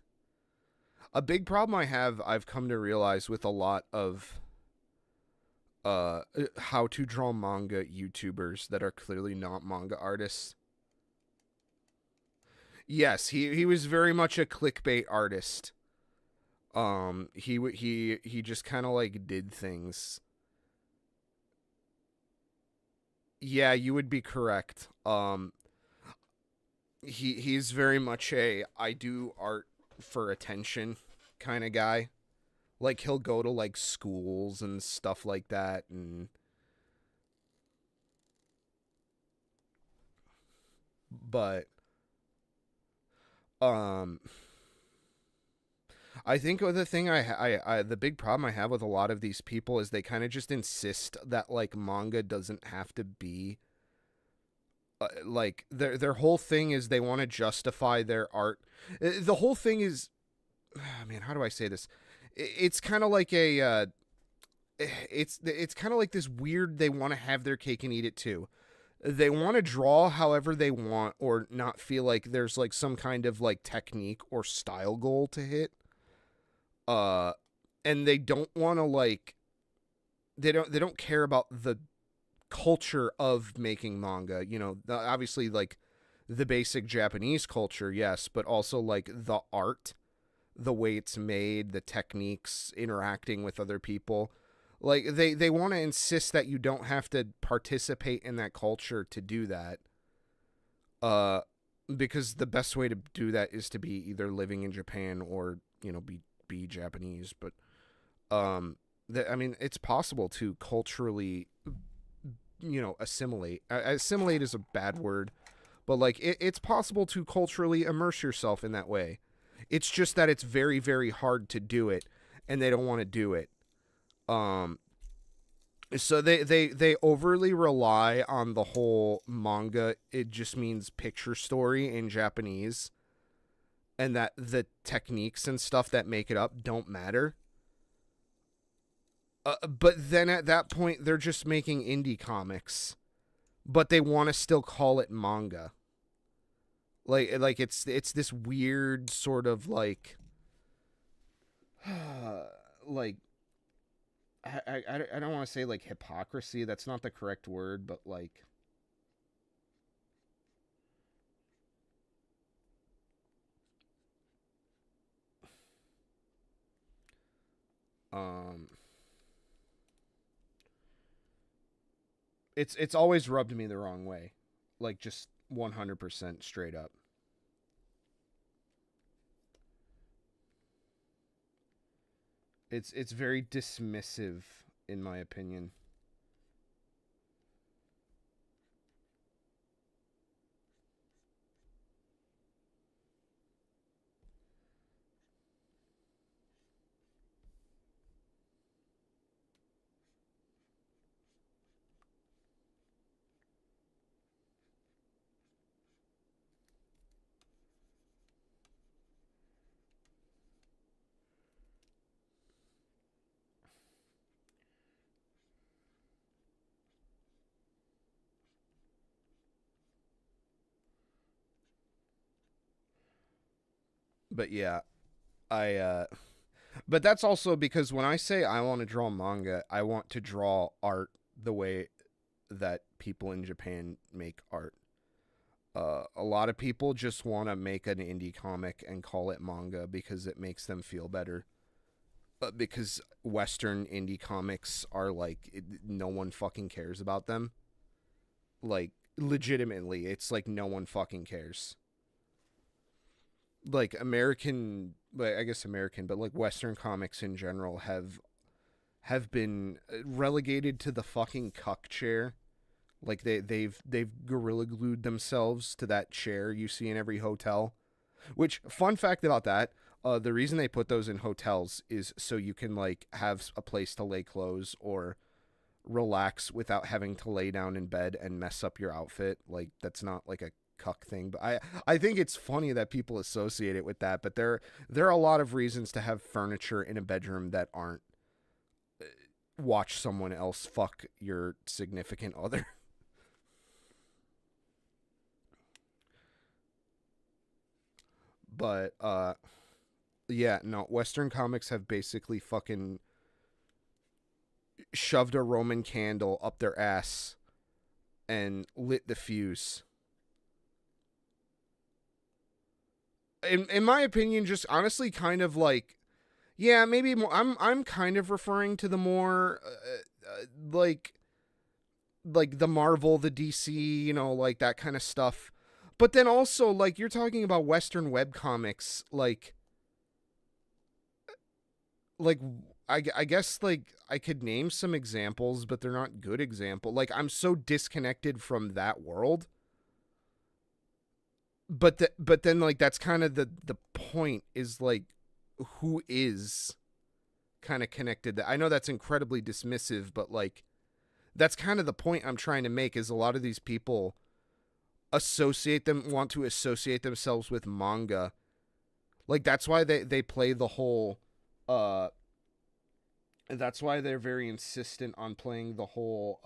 a big problem I've come to realize with a lot of how to draw manga YouTubers that are clearly not manga artists. Yes, he was very much a clickbait artist. He just kind of like did things. Yeah, you would be correct. He's very much a I do art for attention kind of guy. Like he'll go to like schools and stuff like that, and But um I think the thing the big problem I have with a lot of these people is they kind of just insist that like manga doesn't have to be like their whole thing is they want to justify their art. The whole thing is, man, how do I say this? It's kind of like a it's kind of like this weird, they want to have their cake and eat it too. They want to draw however they want or not feel like there's like some kind of like technique or style goal to hit. And they don't want to like they don't care about the culture of making manga, you know, obviously like the basic Japanese culture, yes, but also like the art, the way it's made, the techniques, interacting with other people. Like they want to insist that you don't have to participate in that culture to do that. Because the best way to do that is to be either living in Japan or, you know, be Japanese. But I mean, it's possible to culturally, you know, assimilate. Assimilate is a bad word, but like it's possible to culturally immerse yourself in that way. It's just that it's very, very hard to do it, and they don't want to do it. So they overly rely on the whole manga. It just means picture story in Japanese, and that the techniques and stuff that make it up don't matter. But then at that point, they're just making indie comics, but they want to still call it manga. Like it's this weird sort of like, like I don't want to say like hypocrisy. That's not the correct word, but like it's always rubbed me the wrong way, like just 100% straight up. It's very dismissive in my opinion. But yeah, I but that's also because when I say I want to draw manga, I want to draw art the way that people in Japan make art. A lot of people just want to make an indie comic and call it manga because it makes them feel better. Because Western indie comics are like, no one fucking cares about them. Like, legitimately, it's like no one fucking cares. Like American, like I guess American, but like Western comics in general have been relegated to the fucking cuck chair. Like they've gorilla glued themselves to that chair you see in every hotel. Which, fun fact about that, the reason they put those in hotels is so you can like have a place to lay clothes or relax without having to lay down in bed and mess up your outfit. Like that's not like a cuck thing, but I think it's funny that people associate it with that. But there are a lot of reasons to have furniture in a bedroom that aren't watch someone else fuck your significant other. But yeah, no, Western comics have basically fucking shoved a Roman candle up their ass and lit the fuse. In my opinion, just honestly kind of like, yeah, maybe more, I'm kind of referring to the more like the Marvel, the DC, you know, like that kind of stuff. But then also, like, you're talking about Western web comics, like I guess like I could name some examples, but they're not good examples. Like I'm so disconnected from that world but then like that's kind of the point is like who is kind of connected. I know that's incredibly dismissive, but like that's kind of the point I'm trying to make is a lot of these people want to associate themselves with manga. Like that's why they play the whole that's why they're very insistent on playing the whole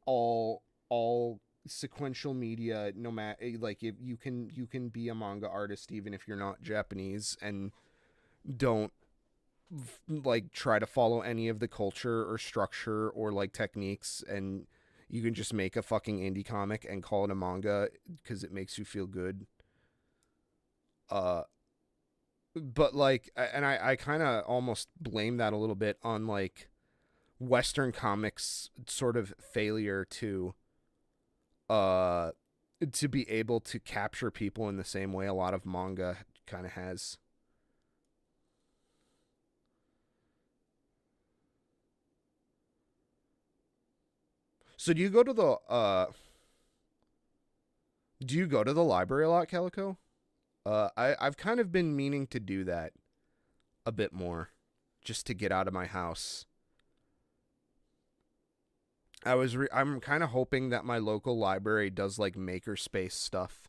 all sequential media, no matter like if you can be a manga artist even if you're not Japanese, and don't like try to follow any of the culture or structure or like techniques, and you can just make a fucking indie comic and call it a manga because it makes you feel good. But like, and I kind of almost blame that a little bit on like Western comics sort of failure to be able to capture people in the same way a lot of manga kind of has. So do you go to the library a lot, Calico? I've kind of been meaning to do that a bit more, just to get out of my house. I'm kind of hoping that my local library does like makerspace stuff.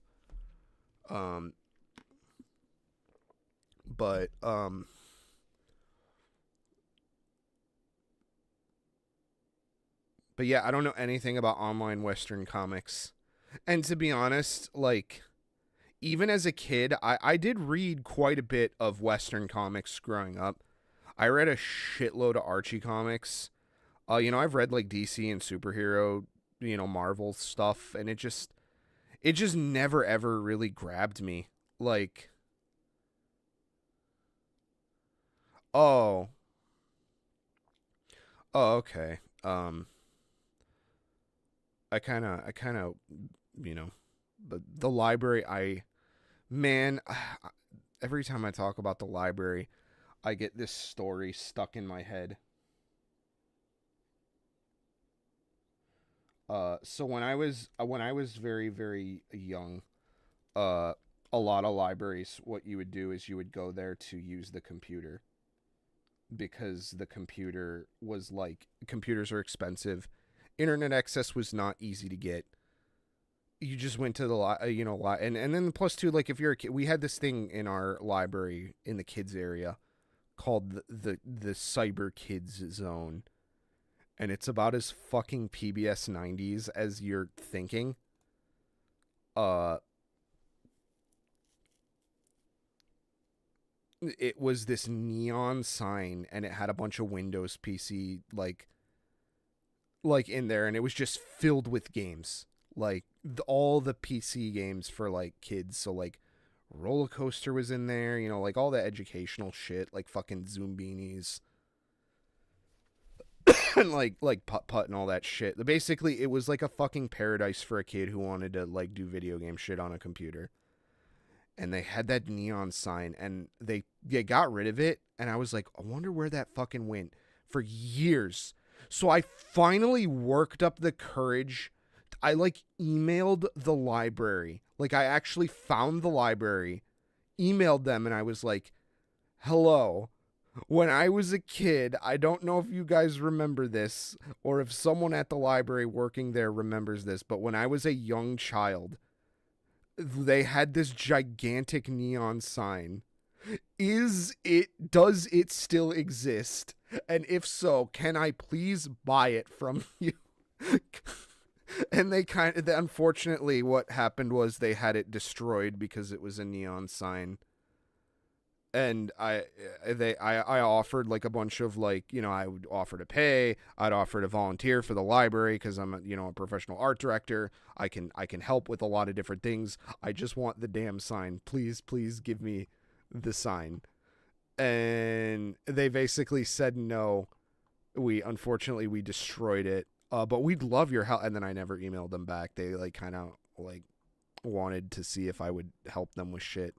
But yeah, I don't know anything about online Western comics. And to be honest, like even as a kid, I did read quite a bit of Western comics growing up. I read a shitload of Archie comics. I've read like DC and superhero, Marvel stuff, and it just never ever really grabbed me. Like, oh, okay. I kind of, but the library, man, every time I talk about the library, I get this story stuck in my head. So when I was very very young, a lot of libraries, what you would do is you would go there to use the computer, because the computer was like, computers are expensive, internet access was not easy to get. You just went to the and then plus two, like if you're a kid, we had this thing in our library in the kids area called the cyber kids zone. And it's about as fucking PBS 90s as you're thinking. It was this neon sign, and it had a bunch of Windows PC like in there, and it was just filled with games, like all the PC games for like kids. So like Roller Coaster was in there, like all the educational shit, like fucking Zoom Beanies. And like putt and all that shit. Basically, it was like a fucking paradise for a kid who wanted to like do video game shit on a computer. And they had that neon sign, and they got rid of it, and I was like, I wonder where that fucking went for years. So I finally worked up the courage. I like emailed the library. Like I actually found the library, emailed them, and I was like, hello. When I was a kid, I don't know if you guys remember this, or if someone at the library working there remembers this, but when I was a young child, they had this gigantic neon sign. Does it still exist? And if so, can I please buy it from you? And unfortunately, what happened was they had it destroyed because it was a neon sign. And I offered like a bunch of like, I would offer to pay. I'd offer to volunteer for the library because I'm a professional art director. I can help with a lot of different things. I just want the damn sign. Please give me the sign. And they basically said no. Unfortunately we destroyed it. But we'd love your help. And then I never emailed them back. They like kind of like wanted to see if I would help them with shit.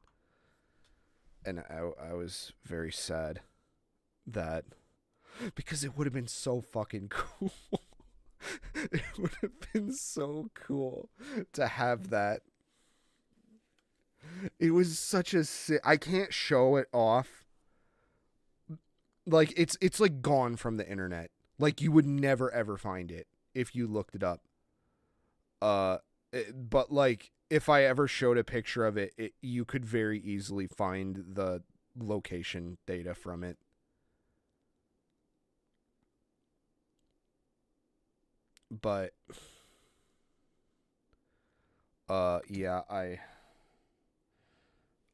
And I was very sad that, because it would have been so fucking cool. It would have been so cool to have that. It was such a I can't show it off. Like it's like gone from the internet. Like you would never ever find it if you looked it up. But like if I ever showed a picture of it, you could very easily find the location data from it. But yeah,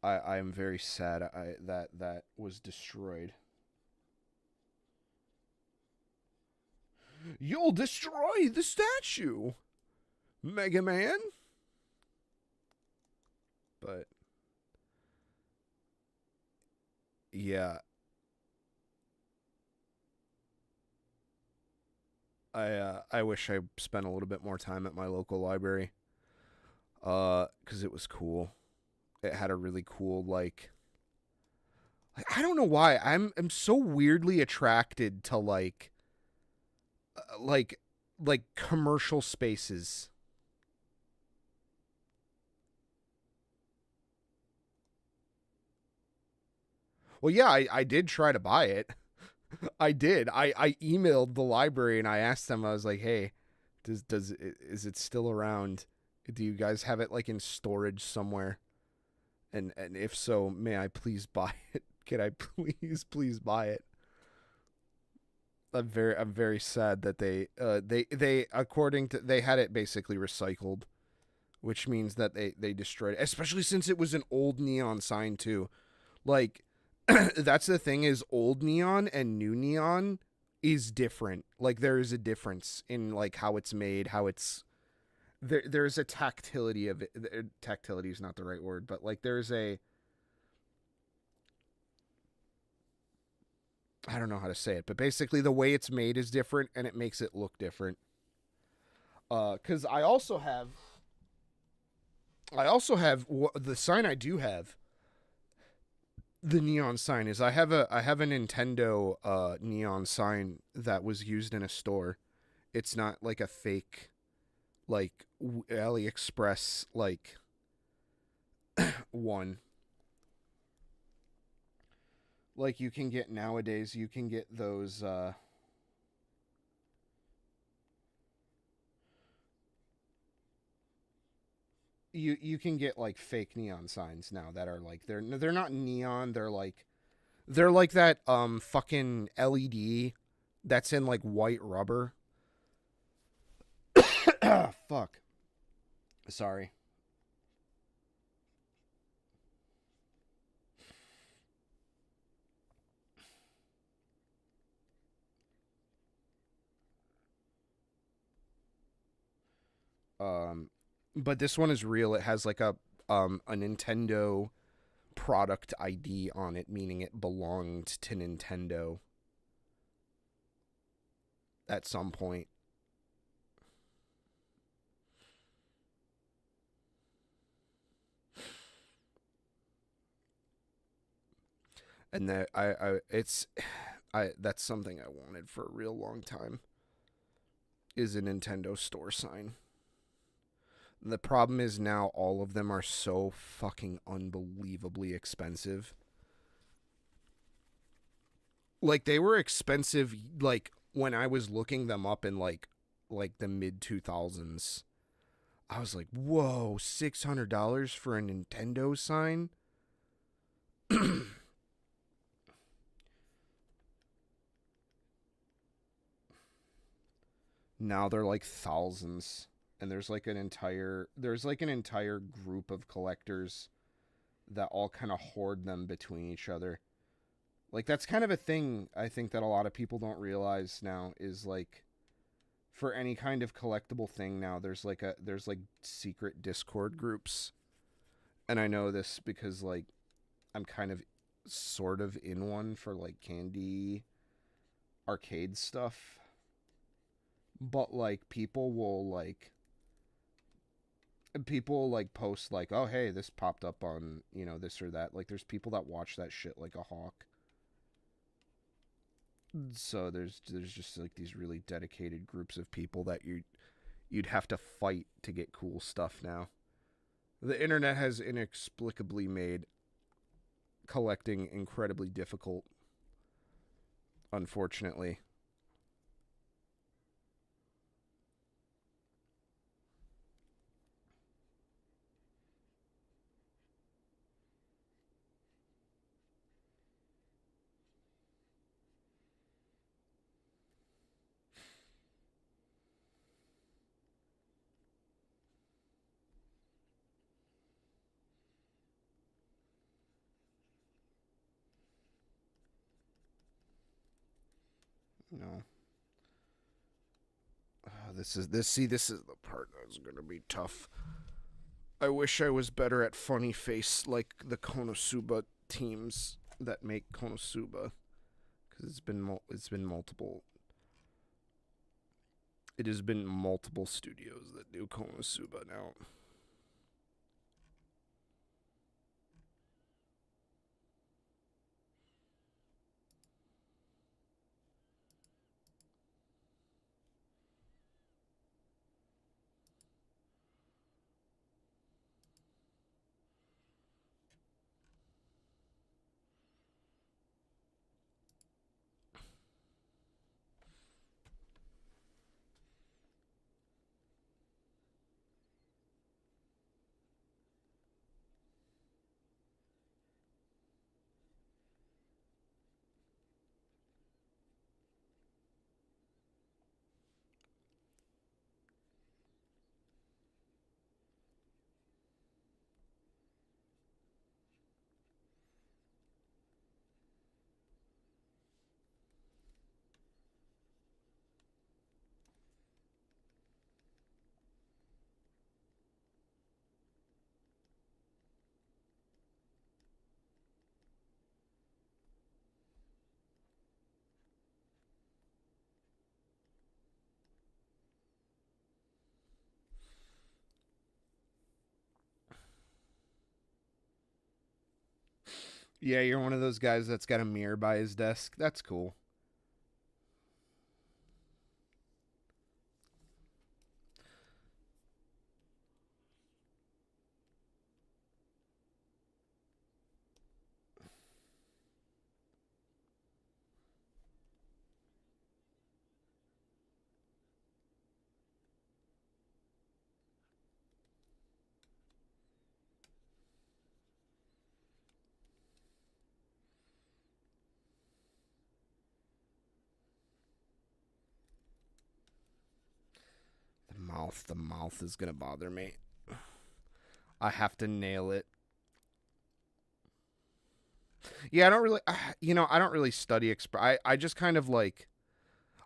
I'm very sad that was destroyed. You'll destroy the statue, Mega Man. But yeah, I wish I spent a little bit more time at my local library. Cuz it was cool. It had a really cool like I don't know why I'm so weirdly attracted to like commercial spaces. Well, yeah, I did try to buy it. I did. I emailed the library and I asked them. I was like, "Hey, is it still around? Do you guys have it like in storage somewhere? And if so, may I please buy it? Can I please buy it?" I'm very sad that they according to they had it basically recycled, which means that they destroyed it, especially since it was an old neon sign too. Like that's the thing is old neon and new neon is different. Like there is a difference in like how it's made, how it's there's a tactility of it. Tactility is not the right word, but like there's a I don't know how to say it, but basically the way it's made is different and it makes it look different. Cuz I also have the sign I do have. The neon sign is I have a Nintendo neon sign that was used in a store. It's not like a fake like AliExpress like one. Like you can get nowadays, you can get those you can get like fake neon signs now that are like they're not neon, they're like that fucking LED that's in like white rubber. Fuck. Sorry. But this one is real. It has like a Nintendo product ID on it, meaning it belonged to Nintendo at some point. And that I that's something I wanted for a real long time is a Nintendo store sign. The problem is now all of them are so fucking unbelievably expensive. Like they were expensive like when I was looking them up in like the mid 2000s. I was like, "Whoa, $600 for a Nintendo sign?" Now they're like thousands. And there's like an entire group of collectors that all kind of hoard them between each other. Like that's kind of a thing I think that a lot of people don't realize now is like for any kind of collectible thing now there's like secret Discord groups. And I know this because like I'm kind of sort of in one for like candy arcade stuff. But like people post like, "Oh hey, this popped up on, you know, this or that." Like there's people that watch that shit like a hawk. So there's just like these really dedicated groups of people that you'd have to fight to get cool stuff now. The internet has inexplicably made collecting incredibly difficult, unfortunately. No. This is the part that's gonna be tough. I wish I was better at funny face like the Konosuba teams that make Konosuba, because it's been multiple. It has been multiple studios that do Konosuba now. Yeah, you're one of those guys that's got a mirror by his desk. That's cool. The mouth is gonna bother me. I have to nail it. Yeah, I don't really, I don't really study I just kind of like,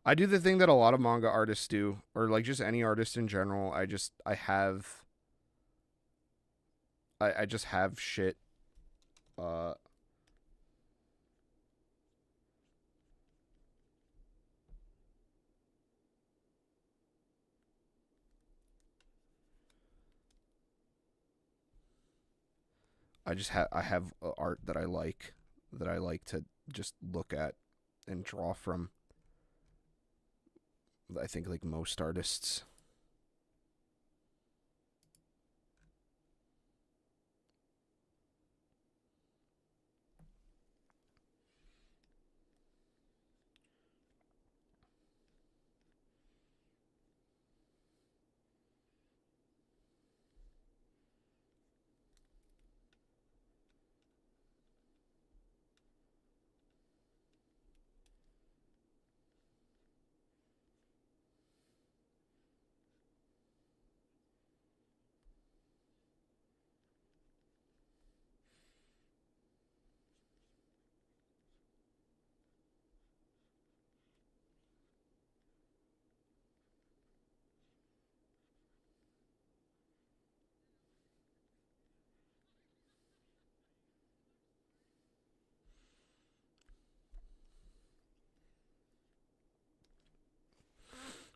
I do the thing that a lot of manga artists do, or like just any artist in general. I just have shit. Uh, I have art that I like to just look at and draw from. I think like most artists.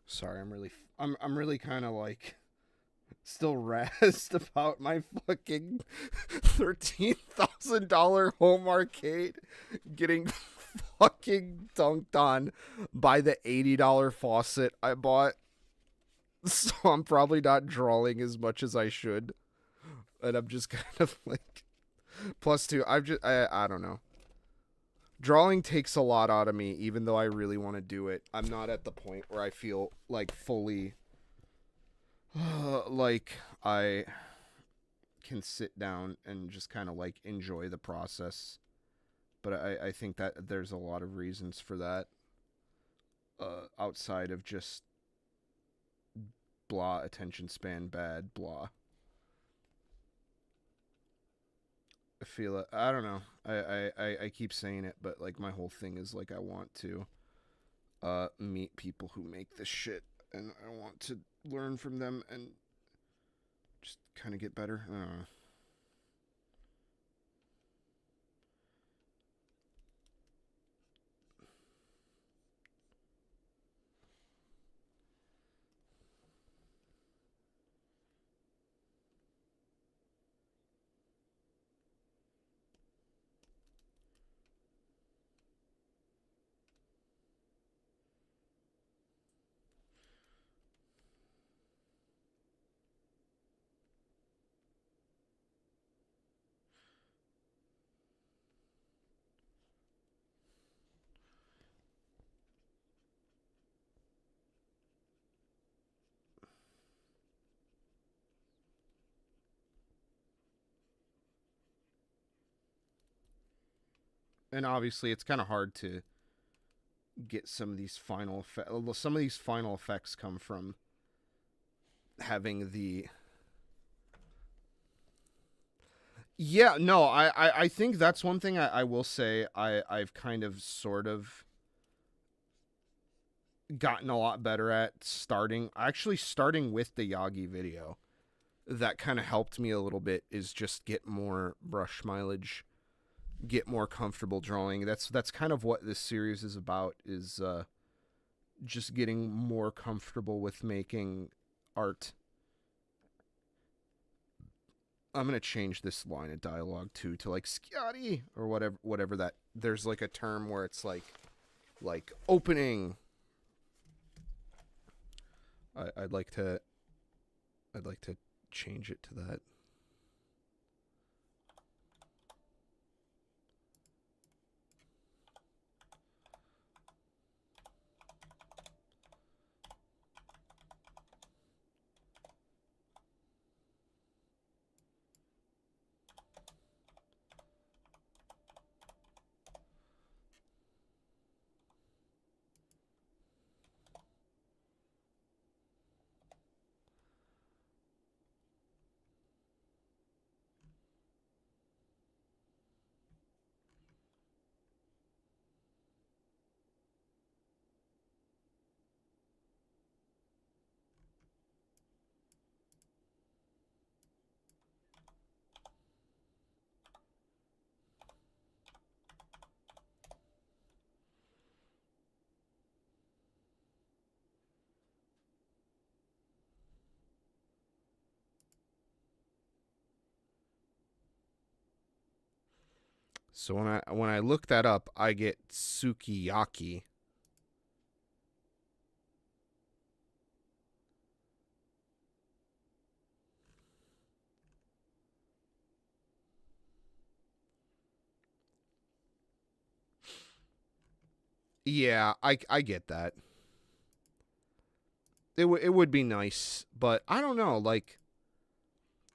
Sorry, I'm really kind of like still razzed about my fucking $13,000 home arcade getting fucking dunked on by the $80 faucet I bought. So I'm probably not drawing as much as I should. And I'm just kind of like +2. I don't know. Drawing takes a lot out of me, even though I really want to do it. I'm not at the point where I feel like fully like I can sit down and just kind of like enjoy the process. But I think that there's a lot of reasons for that. Outside of just blah, attention span bad, blah. I feel it. I don't know. I keep saying it, but like my whole thing is like I want to meet people who make this shit, and I want to learn from them and just kind of get better. I don't know. And obviously, it's kind of hard to get some of these final effects. Some of these final effects come from having the. Yeah, no, I think that's one thing I will say I've kind of sort of gotten a lot better at starting with the Yagi video. That kind of helped me a little bit, is just get more brush mileage, get more comfortable drawing. That's kind of what this series is about, is just getting more comfortable with making art. I'm gonna change this line of dialogue too to like Scotty or whatever that. There's like a term where it's like opening. I'd like to change it to that. So when I look that up, I get sukiyaki. Yeah, I get that. It would be nice, but I don't know. Like,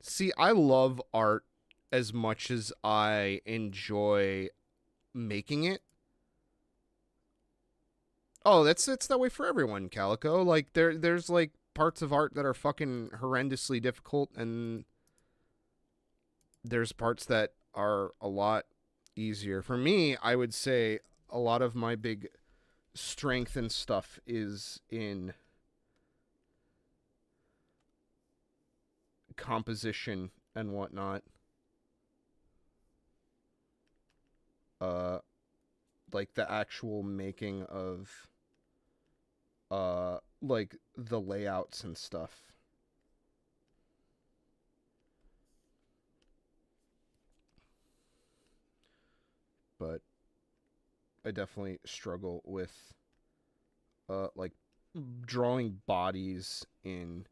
see, I love art as much as I enjoy making it. Oh, that's it's that way for everyone, Calico. Like there's like parts of art that are fucking horrendously difficult, and there's parts that are a lot easier. For me, I would say a lot of my big strength and stuff is in composition and whatnot. Uh like the actual making of like the layouts and stuff. But I definitely struggle with like drawing bodies in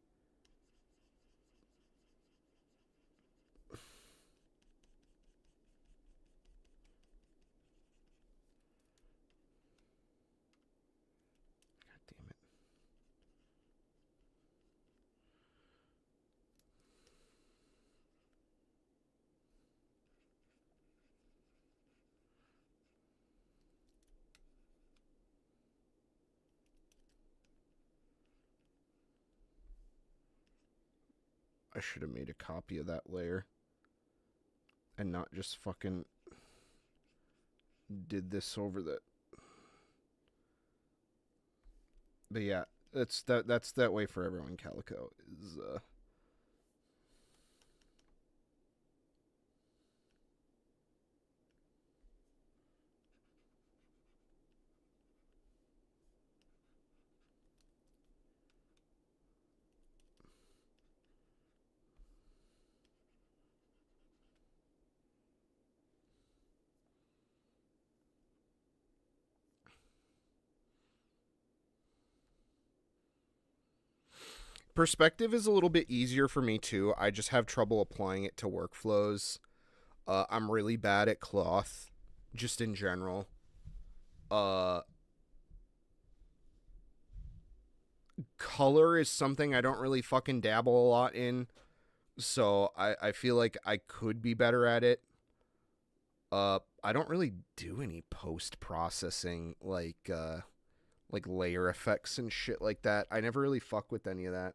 I should have made a copy of that layer. And not just fucking did this over the... But yeah, that's that way for everyone, Calico. Is, Perspective is a little bit easier for me too. I just have trouble applying it to workflows. I'm really bad at cloth, just in general. Color is something I don't really fucking dabble a lot in. So I feel like I could be better at it. I don't really do any post-processing like layer effects and shit like that. I never really fuck with any of that.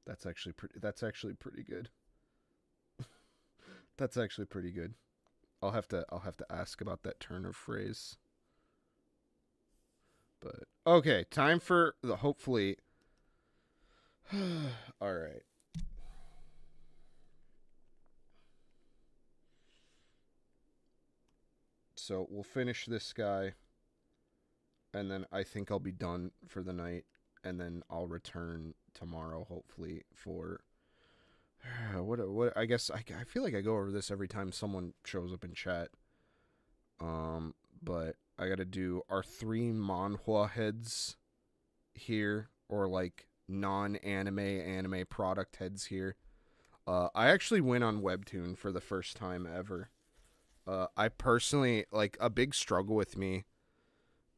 That's actually pretty good. That's actually pretty good. I'll have to ask about that turn of phrase. But okay, time for the hopefully. All right. So we'll finish this guy, and then I think I'll be done for the night, and then I'll return tomorrow, hopefully, for what I guess I feel like I go over this every time someone shows up in chat. But I gotta do our 3 manhwa heads here, or like non-anime product heads here. I actually went on Webtoon for the first time ever. I personally, like, a big struggle with me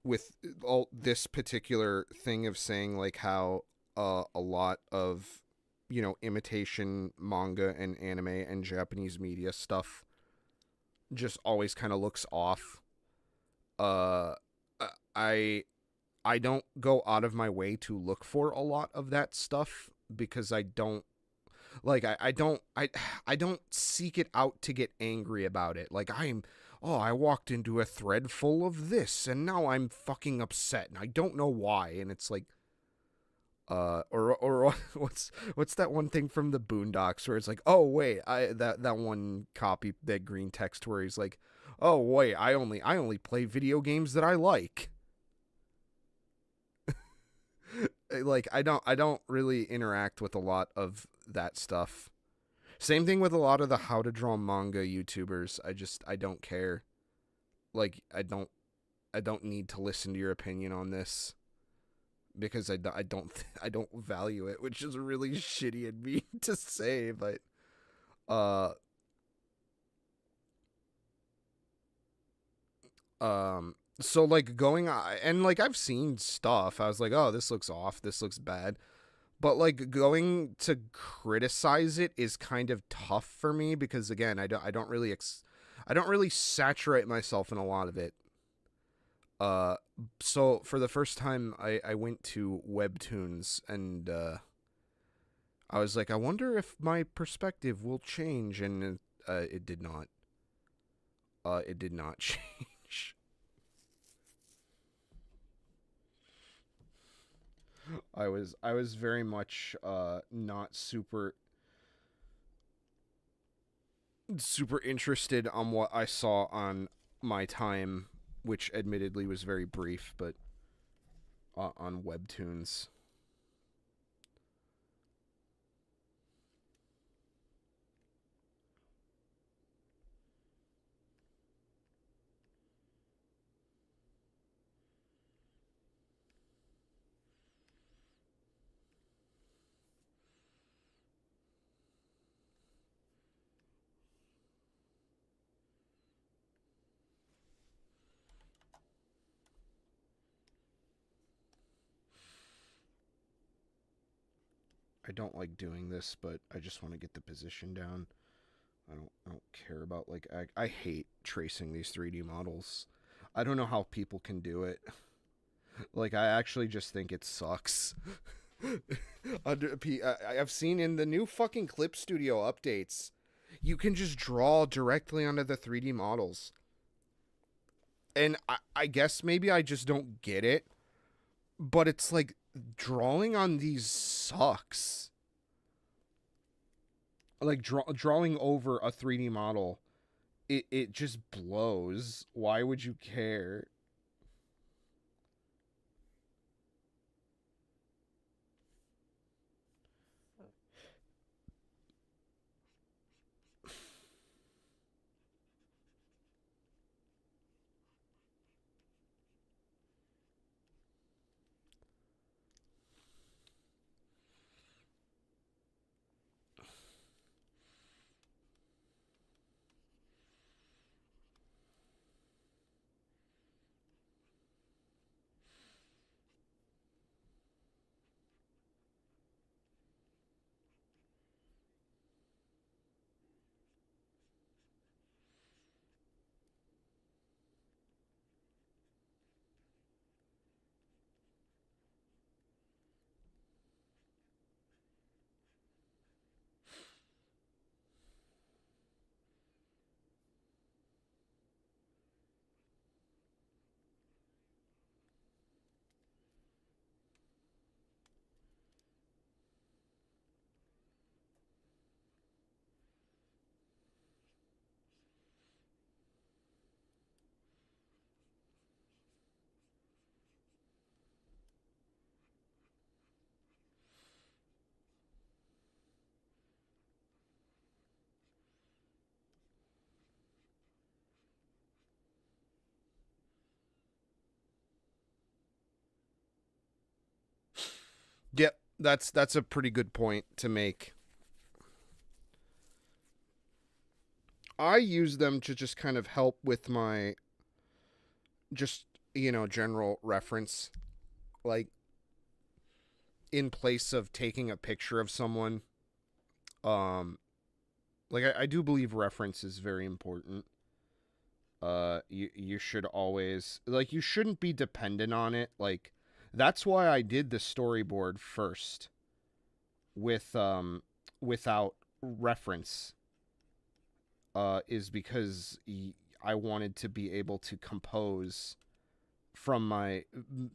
with all this particular thing of saying like how a lot of, you know, imitation manga and anime and Japanese media stuff just always kind of looks off. I don't go out of my way to look for a lot of that stuff because I don't like I don't seek it out to get angry about it. Like I walked into a thread full of this and now I'm fucking upset and I don't know why. And it's like or what's that one thing from the Boondocks where it's like, oh wait, that one copy, that green text where he's like, oh wait, I only play video games that I like. Like I don't really interact with a lot of that stuff. Same thing with a lot of the how to draw manga YouTubers. I don't care. Like I don't need to listen to your opinion on this because I don't value it, which is really shitty and mean to say, but so like going and like I've seen stuff. I was like, "Oh, this looks off. This looks bad." But like going to criticize it is kind of tough for me because again, I don't really saturate myself in a lot of it. So for the first time I went to Webtoons and I was like, I wonder if my perspective will change, and it did not. It did not change. I was very much not super interested on what I saw on my time, which admittedly was very brief, but on Webtoons. I don't like doing this, but I just want to get the position down. I don't care about, like, I hate tracing these 3D models. I don't know how people can do it. Like, I actually just think it sucks. I've seen in the new fucking Clip Studio updates, you can just draw directly onto the 3D models. And I guess maybe I just don't get it, but it's like, drawing on these sucks. Like, drawing over a 3D model, it just blows. Why would you care? Yep, that's a pretty good point to make. I use them to just kind of help with my just, general reference. Like, in place of taking a picture of someone, like, I do believe reference is very important. You should always, like, you shouldn't be dependent on it. Like, that's why I did the storyboard first with without reference, is because I wanted to be able to compose from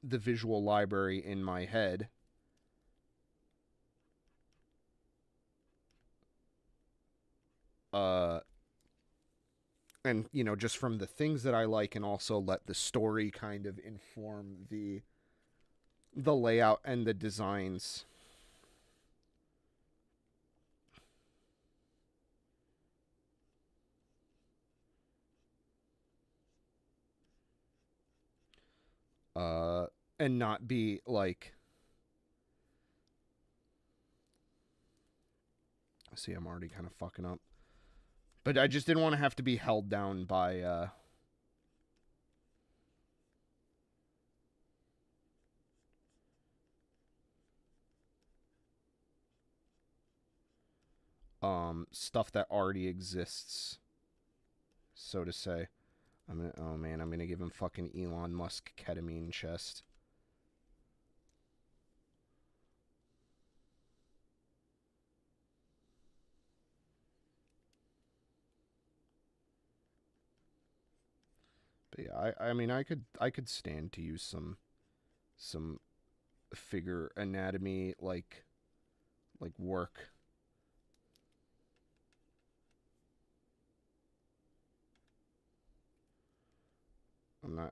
the visual library in my head. And, just from the things that I like, and also let the story kind of inform the layout and the designs. And not be like, see, I'm already kind of fucking up. But I just didn't want to have to be held down by stuff that already exists, so to say. Oh man, I'm gonna give him fucking Elon Musk ketamine chest. But yeah, I mean, I could stand to use some figure anatomy, like work.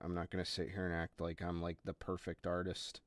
I'm not gonna sit here and act like I'm like the perfect artist.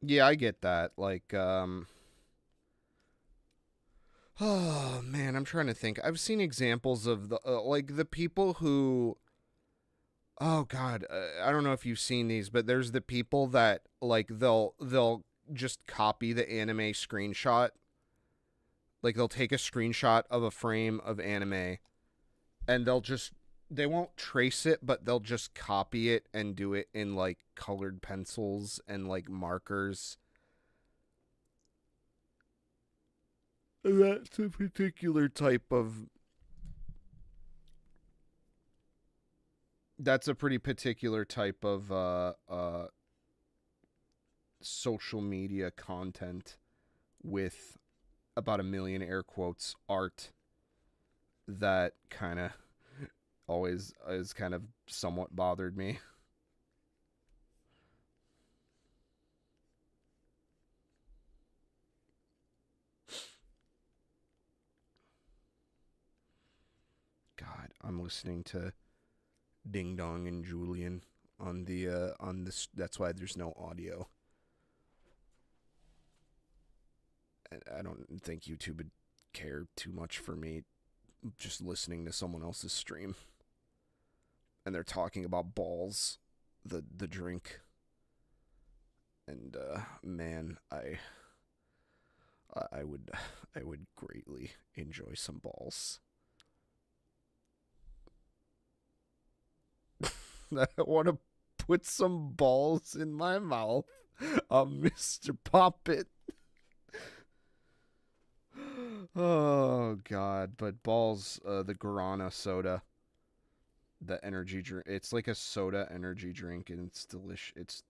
Yeah, I get that. Like, oh man, I'm trying to think. I've seen examples of the like the people who. Oh God, I don't know if you've seen these, but there's the people that like they'll just copy the anime screenshot. Like they'll take a screenshot of a frame of anime, and they won't trace it, but they'll just copy it and do it in like colored pencils and like markers. That's a particular type of. That's a pretty particular type of social media content with about a million air quotes art that kind of always is kind of somewhat bothered me. God, I'm listening to Ding Dong and Julian on this. That's why there's no audio. I don't think YouTube would care too much for me just listening to someone else's stream, and they're talking about balls, the drink, and man, I would greatly enjoy some balls. I want to put some balls in my mouth, Mr. Poppet. Oh God, but balls, the guarana soda, the energy drink. It's like a soda energy drink, and it's delicious.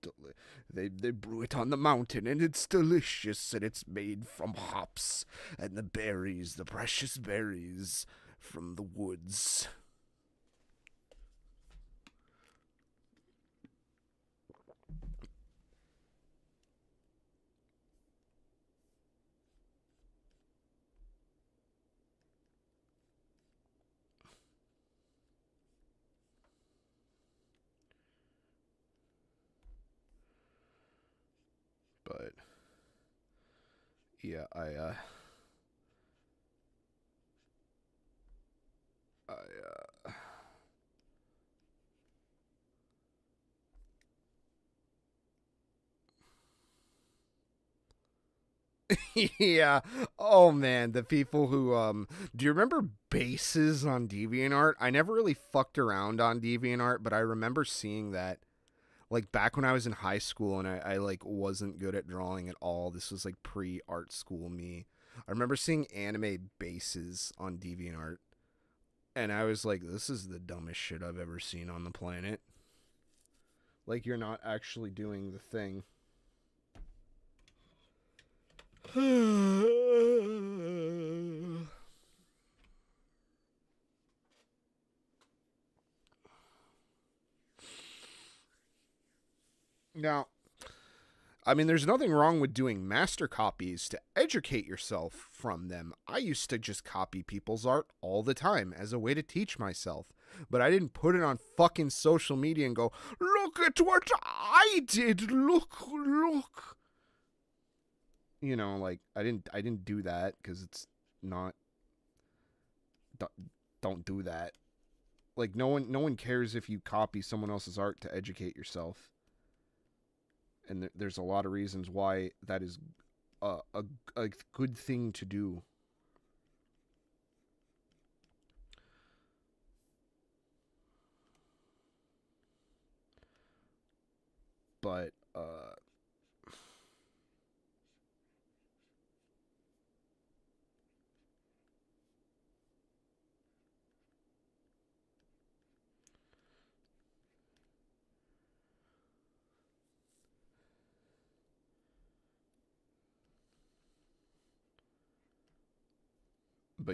They brew it on the mountain, and it's delicious, and it's made from hops and the berries, the precious berries from the woods. But yeah, I yeah. Oh man, the people who do you remember bases on DeviantArt? I never really fucked around on DeviantArt, but I remember seeing that like back when I was in high school and I like wasn't good at drawing at all. This was like pre-art school me. I remember seeing anime bases on DeviantArt, and I was like, this is the dumbest shit I've ever seen on the planet. Like you're not actually doing the thing. Now, I mean, there's nothing wrong with doing master copies to educate yourself from them. I used to just copy people's art all the time as a way to teach myself. But I didn't put it on fucking social media and go, look at what I did. Look. You know, like I didn't do that because it's not. Don't do that. Like no one cares if you copy someone else's art to educate yourself. And there's a lot of reasons why that is a good thing to do. But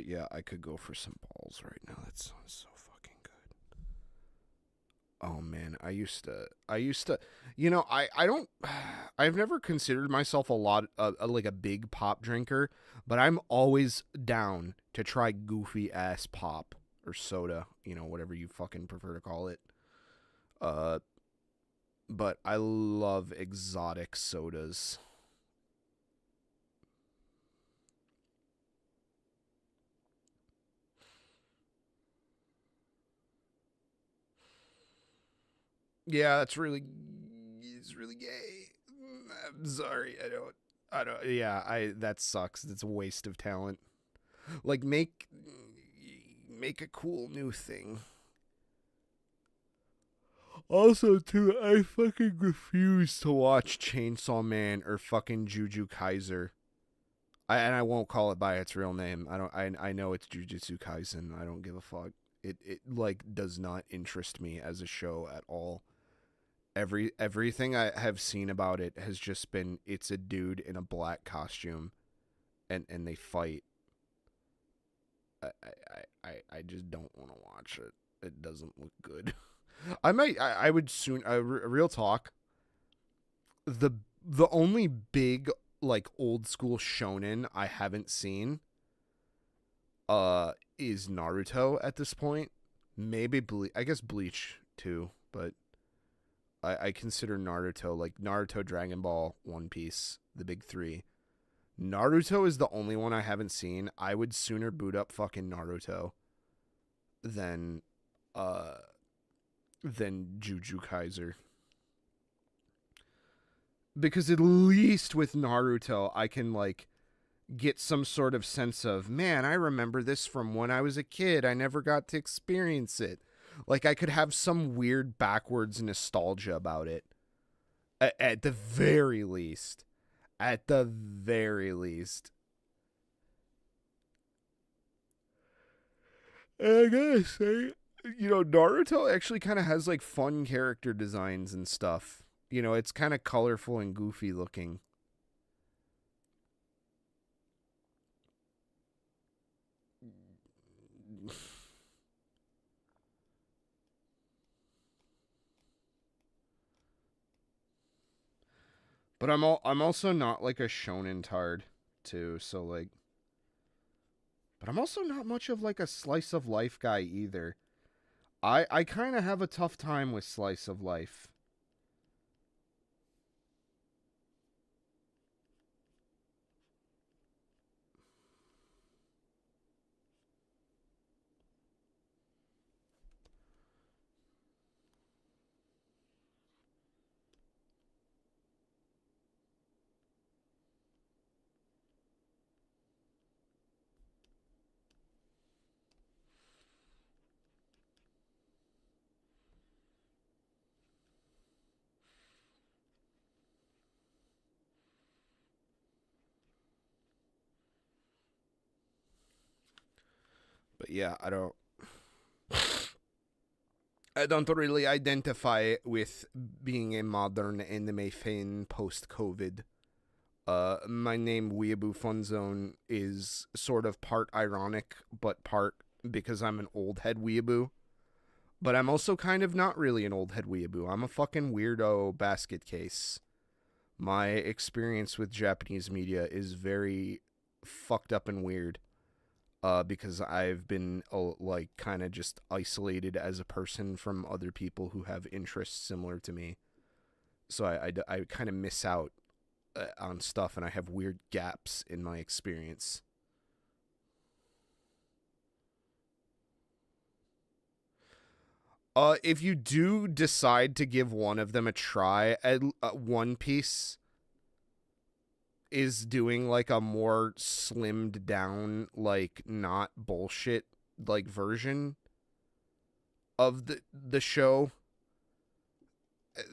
yeah, I could go for some balls right now. That sounds so fucking good. Oh man, I used to, you know, I don't, I've never considered myself a lot, like a big pop drinker, but I'm always down to try goofy ass pop or soda, you know, whatever you fucking prefer to call it. Uh, but I love exotic sodas. Yeah, that's really, it's really gay. I'm sorry, I don't. Yeah, that sucks. That's a waste of talent. Like make a cool new thing. Also, too, I fucking refuse to watch Chainsaw Man or fucking Juju Kaiser. And I won't call it by its real name. I know it's Jujutsu Kaisen. I don't give a fuck. It like does not interest me as a show at all. Everything I have seen about it has just been it's a dude in a black costume and they fight. I just don't want to watch it. It doesn't look good. I would soon real talk. The only big like old school shonen I haven't seen is Naruto at this point. Maybe I guess Bleach too, but I consider Naruto like Naruto, Dragon Ball, One Piece, the big three. Naruto is the only one I haven't seen. I would sooner boot up fucking Naruto than Juju Kaiser. Because at least with Naruto, I can like get some sort of sense of, man, I remember this from when I was a kid. I never got to experience it. Like I could have some weird backwards nostalgia about it. At the very least. At the very least. And I gotta say, Naruto actually kind of has like fun character designs and stuff. It's kind of colorful and goofy looking. But I'm also not like a shonen tard too, so like but I'm also not much of like a slice of life guy either. I kind of have a tough time with slice of life. But yeah, I don't really identify with being a modern anime fan post-COVID. My name WEEABOO-FUNZONE is sort of part ironic, but part because I'm an old head weeaboo. But I'm also kind of not really an old head weeaboo. I'm a fucking weirdo basket case. My experience with Japanese media is very fucked up and weird. Because I've been like kind of just isolated as a person from other people who have interests similar to me. So I kind of miss out on stuff, and I have weird gaps in my experience. If you do decide to give one of them a try, One Piece is doing like a more slimmed down, like not bullshit like version of the show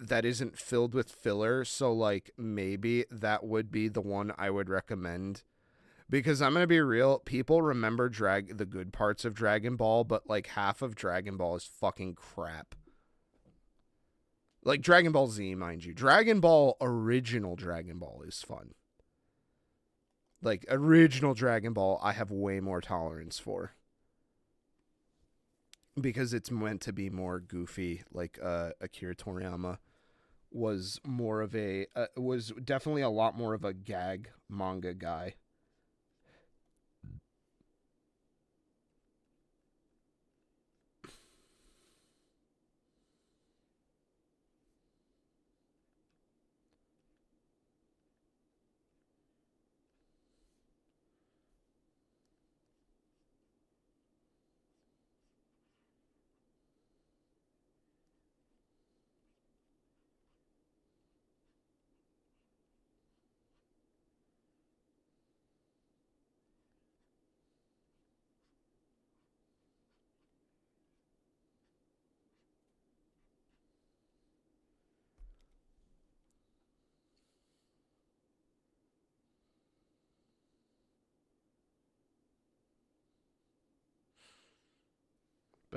that isn't filled with filler. So like maybe that would be the one I would recommend, because I'm gonna be real, people remember the good parts of Dragon Ball, but like half of Dragon Ball is fucking crap. Like Dragon Ball Z, mind you. Original Dragon Ball is fun. Like, original Dragon Ball, I have way more tolerance for. Because it's meant to be more goofy. Like, Akira Toriyama was was definitely a lot more of a gag manga guy.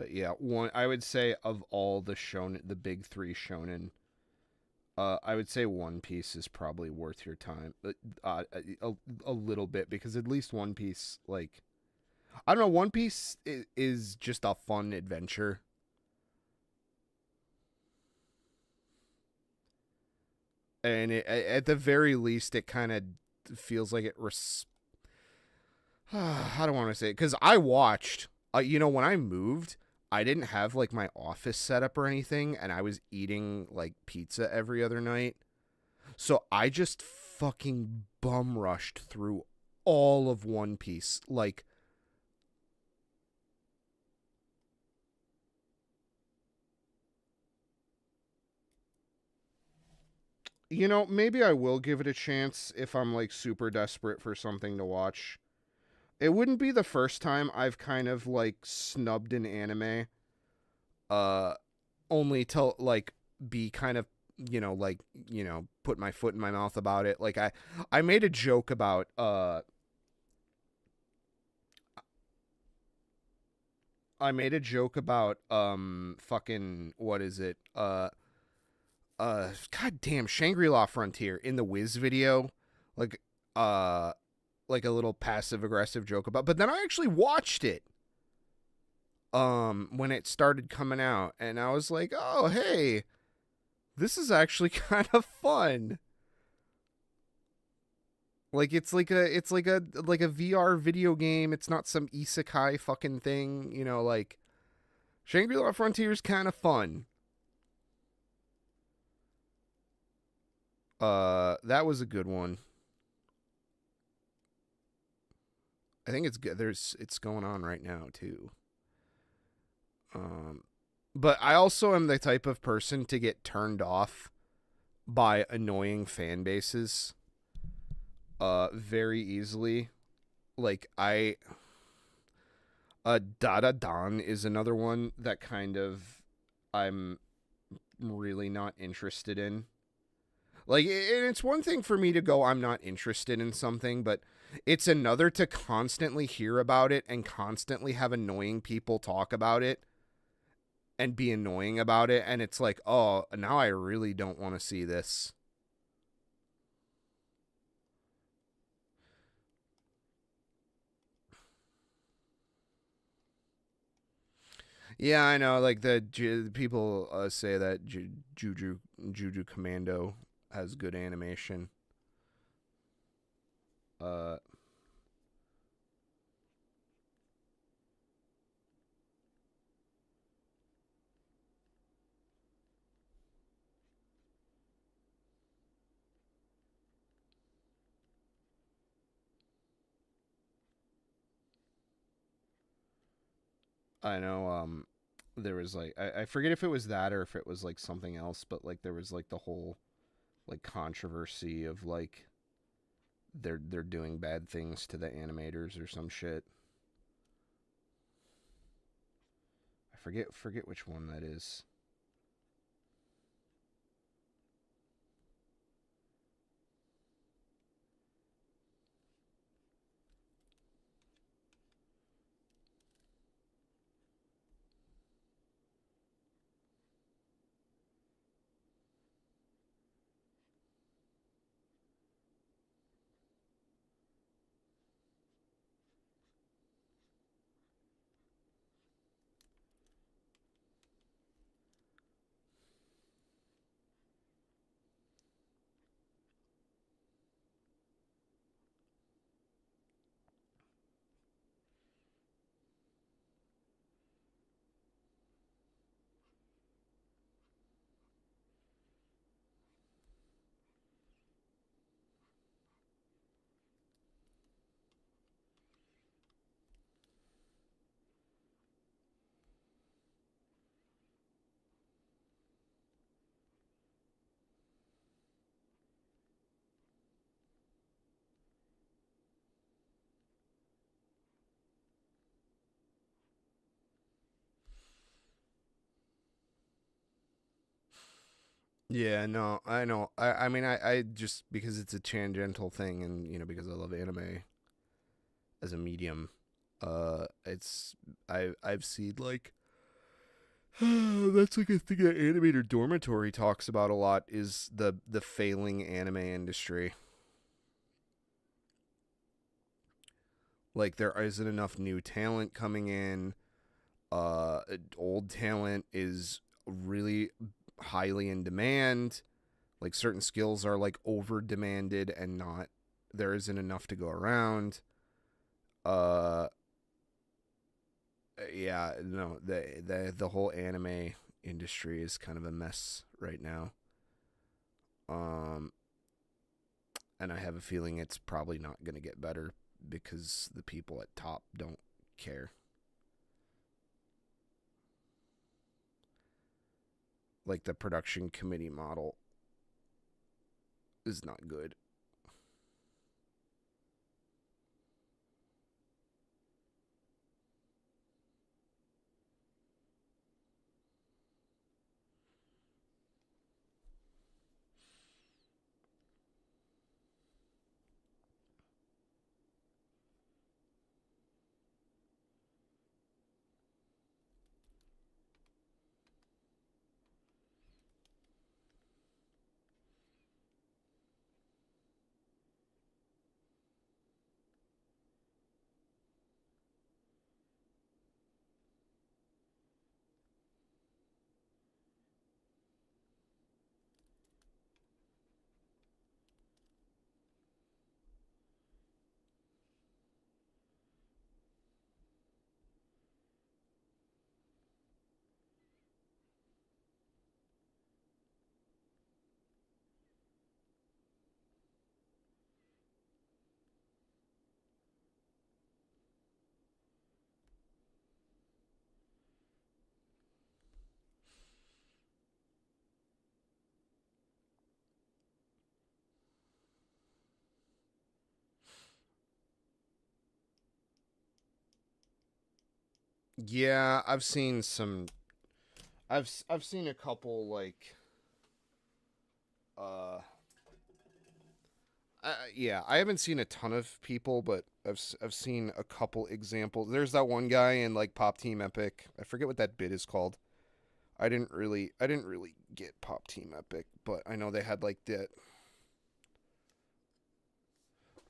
But yeah, I would say of all the shonen, the big three shonen, I would say One Piece is probably worth your time, a little bit, because at least One Piece, like, I don't know, One Piece is just a fun adventure. And at the very least, it kind of feels like it. I don't want to say it, because I watched. When I moved, I didn't have like my office set up or anything, and I was eating like pizza every other night. So I just fucking bum rushed through all of One Piece, like. Maybe I will give it a chance if I'm like super desperate for something to watch. It wouldn't be the first time I've kind of like snubbed an anime, uh, only to like be kind of, put my foot in my mouth about it. Like I made a joke about fucking, what is it, goddamn, Shangri-La Frontier in the Wiz video, like uh like a little passive aggressive joke about, but then I actually watched it when it started coming out, and I was like, oh hey, this is actually kind of fun. Like it's like a VR video game. It's not some isekai fucking thing, like Shangri-La Frontier is kind of fun. That was a good one. I think it's good. It's going on right now too. But I also am the type of person to get turned off by annoying fan bases very easily. Like Dada Dan is another one that kind of I'm really not interested in. Like, and it's one thing for me to go, I'm not interested in something, but it's another to constantly hear about it and constantly have annoying people talk about it and be annoying about it. And it's like, oh, now I really don't want to see this. Yeah, I know. Like the people say that Juju Commando has good animation. Uh, I know. There was like I forget if it was that or if it was like something else, but like there was like the whole like controversy of like they're doing bad things to the animators or some shit. I forget which one that is. Yeah, no, I know. I mean, I just, because it's a tangential thing, and because I love anime as a medium, it's I've seen like That's like a thing that Animator Dormitory talks about a lot, is the failing anime industry. Like, there isn't enough new talent coming in. Old talent is really highly in demand. Like, certain skills are like over demanded and not, there isn't enough to go around. Yeah, no, the whole anime industry is kind of a mess right now. Um, and I have a feeling it's probably not going to get better because the people at top don't care. Like, the production committee model is not good. Yeah, I've seen some. I've seen a couple, like, uh yeah, I haven't seen a ton of people, but I've seen a couple examples. There's that one guy in, like, Pop Team Epic. I forget what that bit is called. I didn't really get Pop Team Epic, but I know they had, like, that.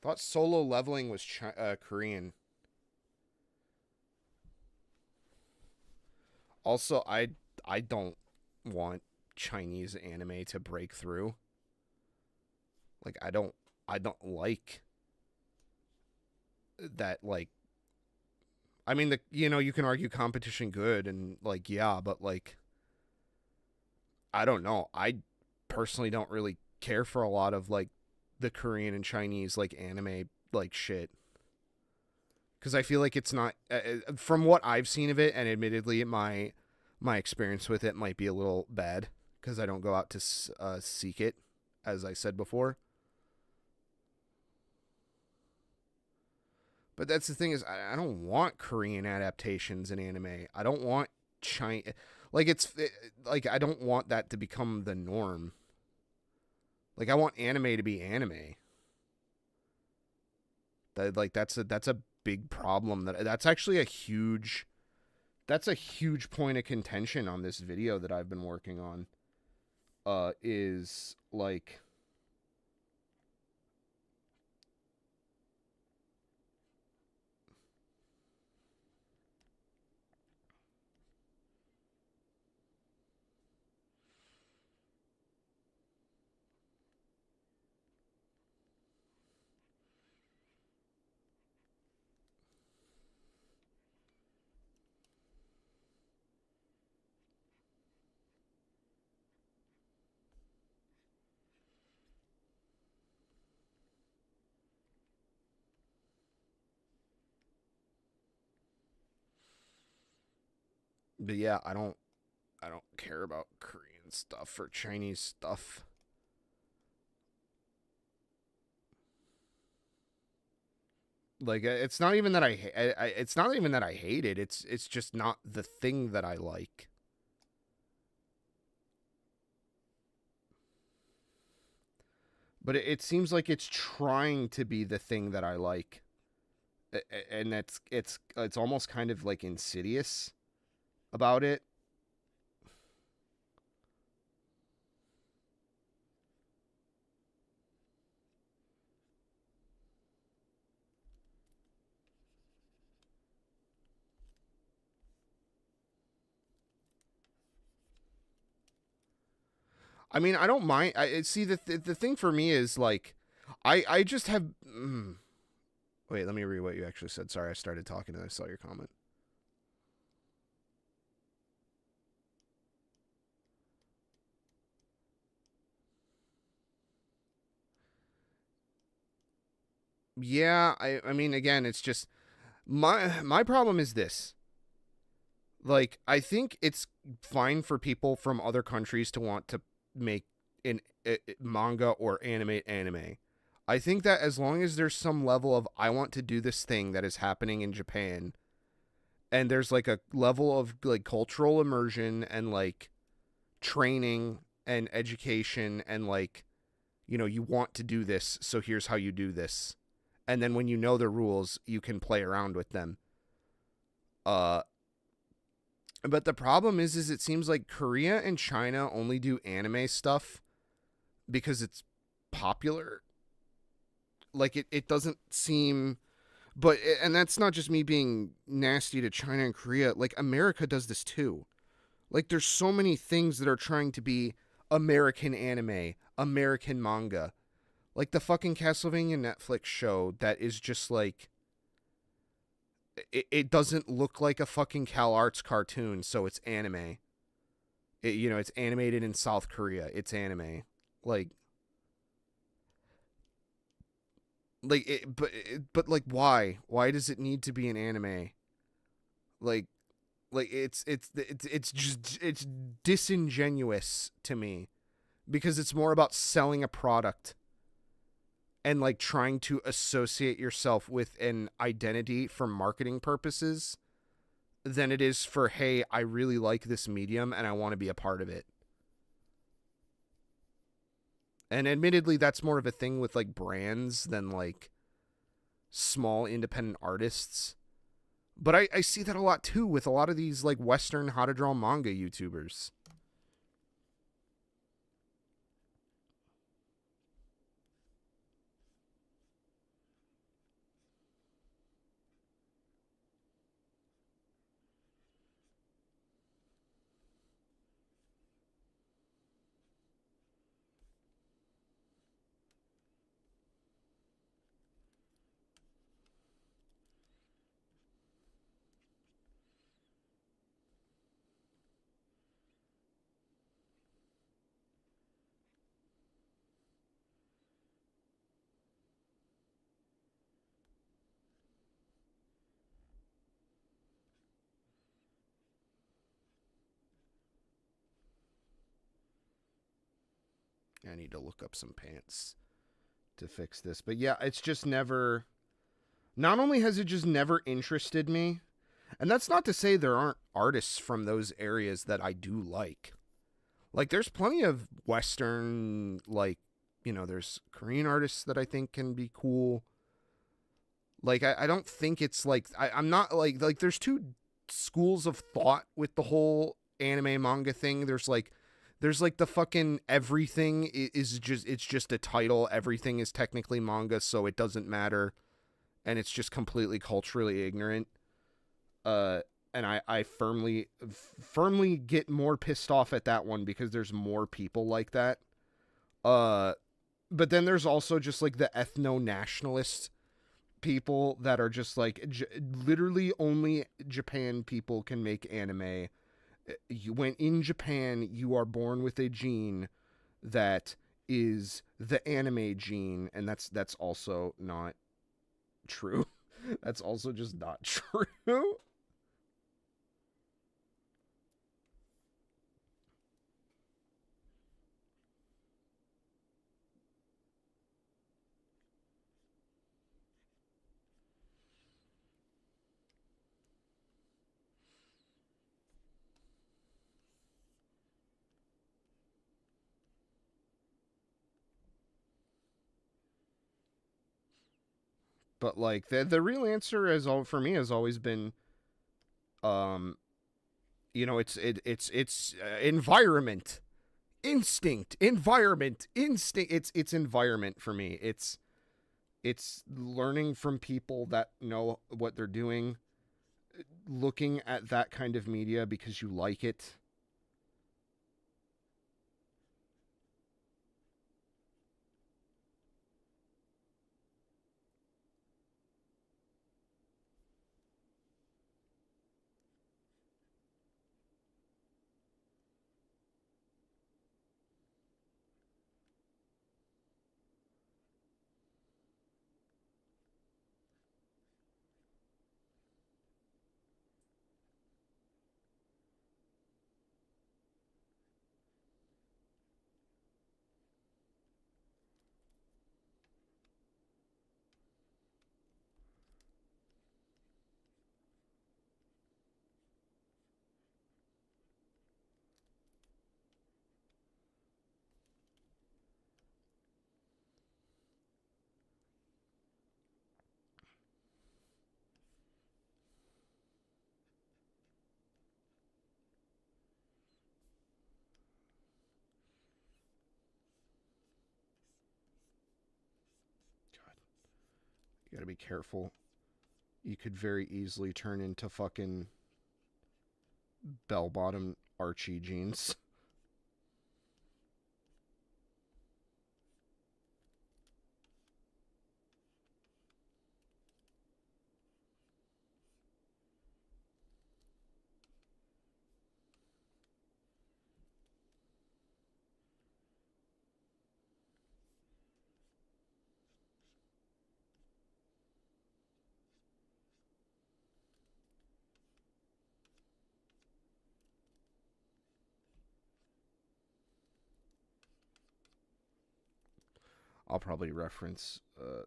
Thought Solo Leveling was Korean. Also, I don't want Chinese anime to break through. Like, I don't like that, like, I mean, you can argue competition good and, like, yeah, but, like, I don't know. I personally don't really care for a lot of, like, the Korean and Chinese, like, anime, like, shit, because I feel like it's not, from what I've seen of it, and admittedly my experience with it might be a little bad because I don't go out to seek it, as I said before. But that's the thing, is I don't want Korean adaptations in anime. I don't want China, like, like, I don't want that to become the norm. Like, I want anime to be anime. That's a big problem. That's actually a huge point of contention on this video that I've been working on. Is, like, but yeah, I don't care about Korean stuff or Chinese stuff. Like, it's not even that it's not even that I hate it. It's just not the thing that I like. But it seems like it's trying to be the thing that I like, and it's almost kind of, like, insidious about it. I mean, I don't mind. I see the thing for me is like, I just have. Wait, let me read what you actually said. Sorry, I started talking and I saw your comment. Yeah, I mean, again, it's just my problem is this. Like, I think it's fine for people from other countries to want to make an manga or animate anime. I think that as long as there's some level of I want to do this thing that is happening in Japan, and there's like a level of like cultural immersion and like training and education and like, you know, you want to do this, so here's how you do this. And then when you know the rules, you can play around with them. But the problem is it seems like Korea and China only do anime stuff because it's popular. Like it doesn't seem, and that's not just me being nasty to China and Korea. Like America does this too. Like there's so many things that are trying to be American anime, American manga. Like the fucking Castlevania Netflix show that is just like, it doesn't look like a fucking CalArts cartoon, so it's anime. It's animated in South Korea. It's anime. But like, why? Why does it need to be an anime? Like, it's disingenuous to me because it's more about selling a product and like trying to associate yourself with an identity for marketing purposes than it is for, hey, I really like this medium and I want to be a part of it. And admittedly, that's more of a thing with like brands than like small independent artists. But I see that a lot too with a lot of these like Western how to draw manga YouTubers. I need to look up some pants to fix this. But yeah, it's just never... Not only has it just never interested me, and that's not to say there aren't artists from those areas that I do like. Like, there's plenty of Western, like, there's Korean artists that I think can be cool. Like, I don't think it's like... I'm not, like, there's two schools of thought with the whole anime manga thing. There's the fucking everything is just a title. Everything is technically manga, so it doesn't matter. And it's just completely culturally ignorant. And I firmly get more pissed off at that one because there's more people like that. But then there's also just like the ethno-nationalist people that are just like, literally only Japan people can make anime. When in Japan, you are born with a gene that is the anime gene, and that's also not true. That's also just not true. But like the real answer for me has always been, it's environment, instinct, environment, instinct. It's environment for me. It's learning from people that know what they're doing, looking at that kind of media because you like it. You gotta be careful. You could very easily turn into fucking bell-bottom Archie jeans. I'll probably reference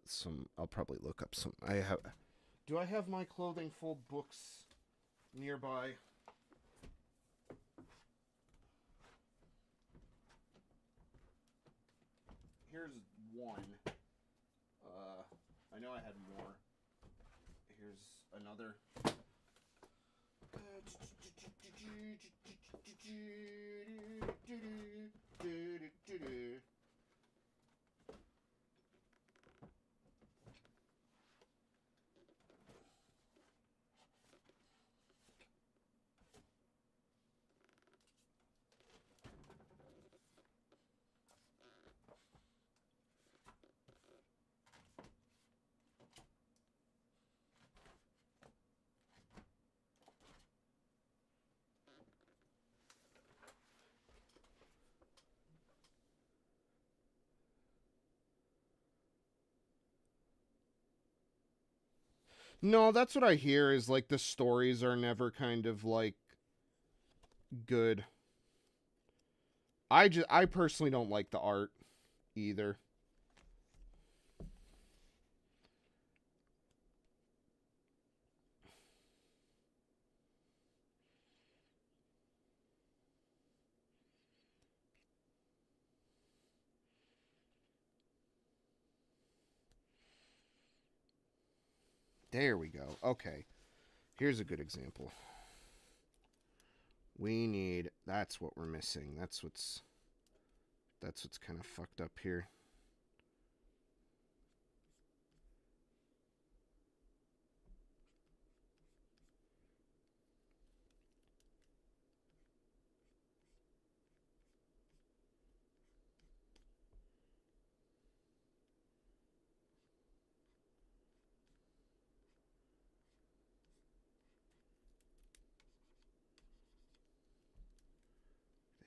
some. I'll probably look up some. I have. Do I have my clothing fold books nearby? Here's one. I know I had more. Here's another. No, that's what I hear is like the stories are never kind of like good. I personally don't like the art either. There we go. Okay. Here's a good example. We need, that's what we're missing. That's what's kind of fucked up here.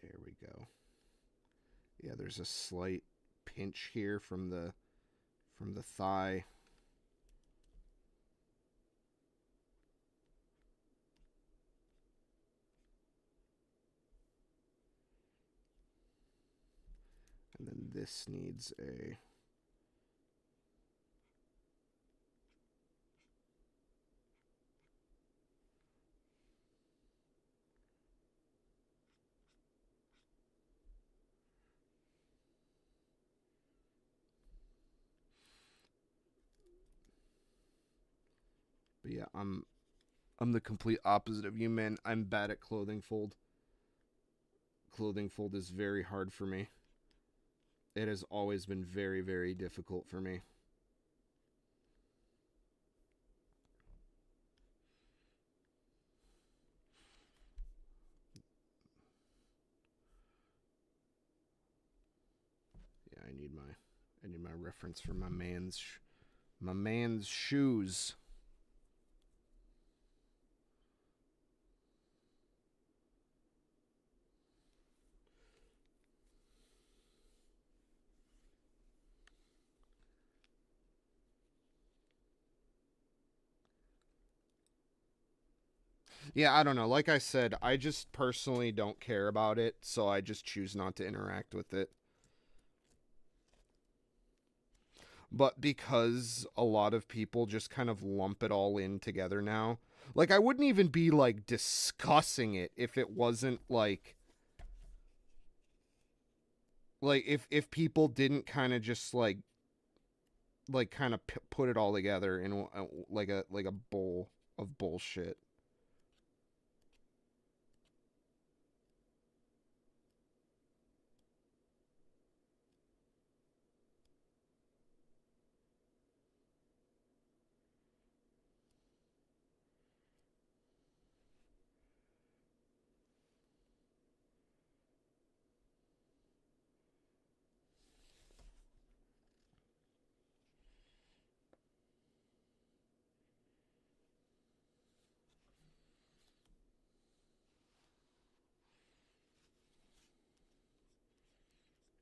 There we go. Yeah, there's a slight pinch here from the thigh. And then this needs a But yeah, I'm the complete opposite of you, man. I'm bad at clothing fold. Clothing fold is very hard for me. It has always been very, very difficult for me. Yeah, I need my reference for my man's shoes. Yeah, I don't know. Like I said, I just personally don't care about it, so I just choose not to interact with it. But because a lot of people just kind of lump it all in together now, like I wouldn't even be like discussing it if it wasn't like if people didn't kind of just like kind of put it all together in like a bowl of bullshit.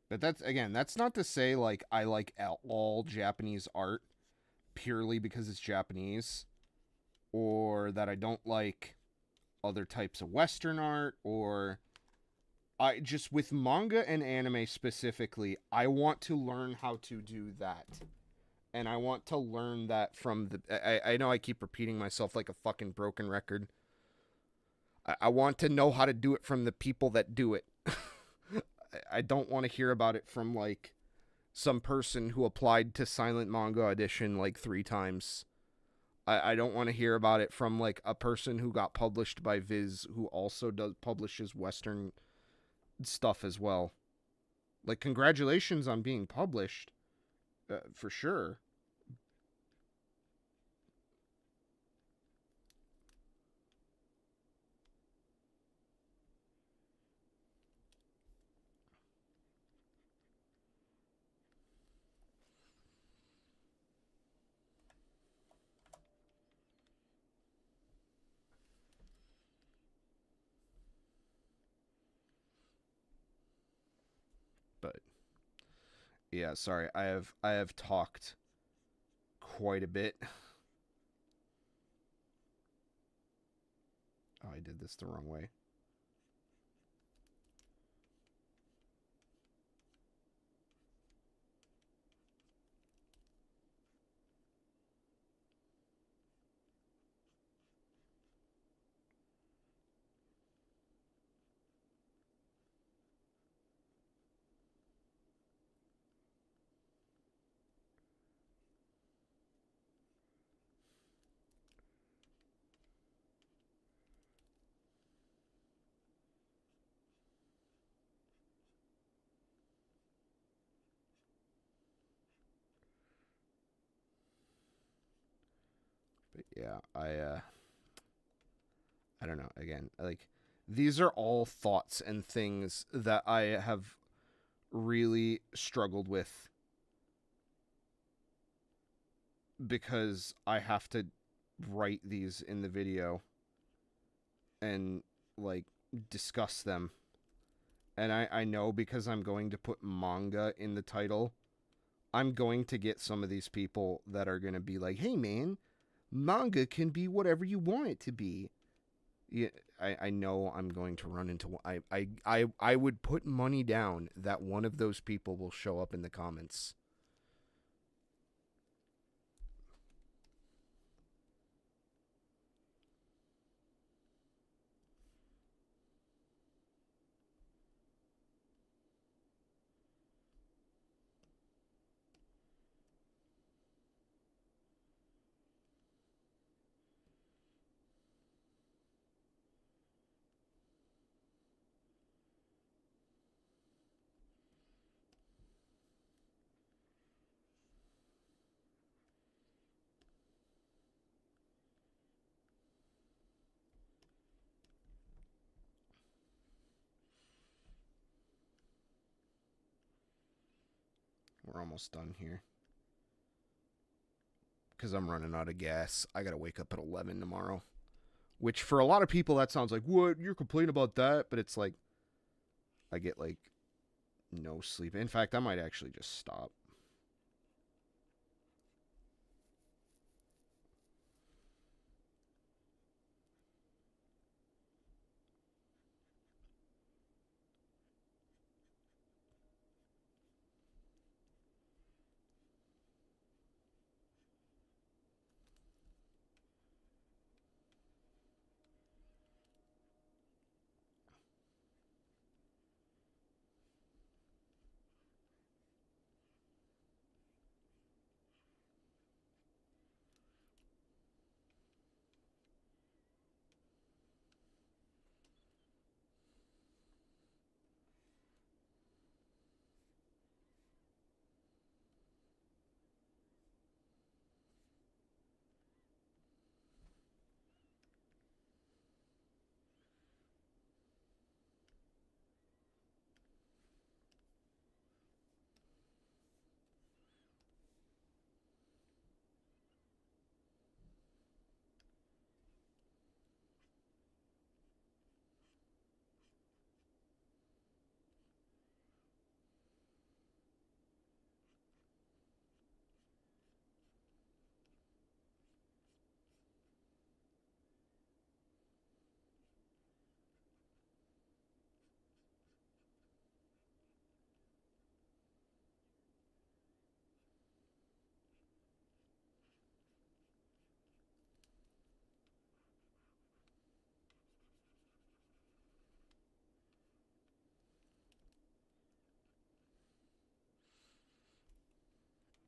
But that's, again, that's not to say like I like all Japanese art purely because it's Japanese, or that I don't like other types of Western art, or I just, with manga and anime specifically, I want to learn how to do that. And I want to learn that from I know I keep repeating myself like a fucking broken record. I want to know how to do it from the people that do it. I don't want to hear about it from like some person who applied to Silent Manga Audition like 3 times. I don't want to hear about it from like a person who got published by Viz, who also publishes Western stuff as well. Like, congratulations on being published, for sure. But yeah, sorry, I have talked quite a bit. Oh, I did this the wrong way. But yeah, I don't know. Again, like, these are all thoughts and things that I have really struggled with because I have to write these in the video and like discuss them. And I know, because I'm going to put manga in the title, I'm going to get some of these people that are going to be like, hey man, manga can be whatever you want it to be. Yeah, I know I'm going to run into. I would put money down that one of those people will show up in the comments. We're almost done here because I'm running out of gas. I gotta wake up at 11 tomorrow, which for a lot of people that sounds like, what, you're complaining about that, but it's like I get like no sleep. In fact, I might actually just stop.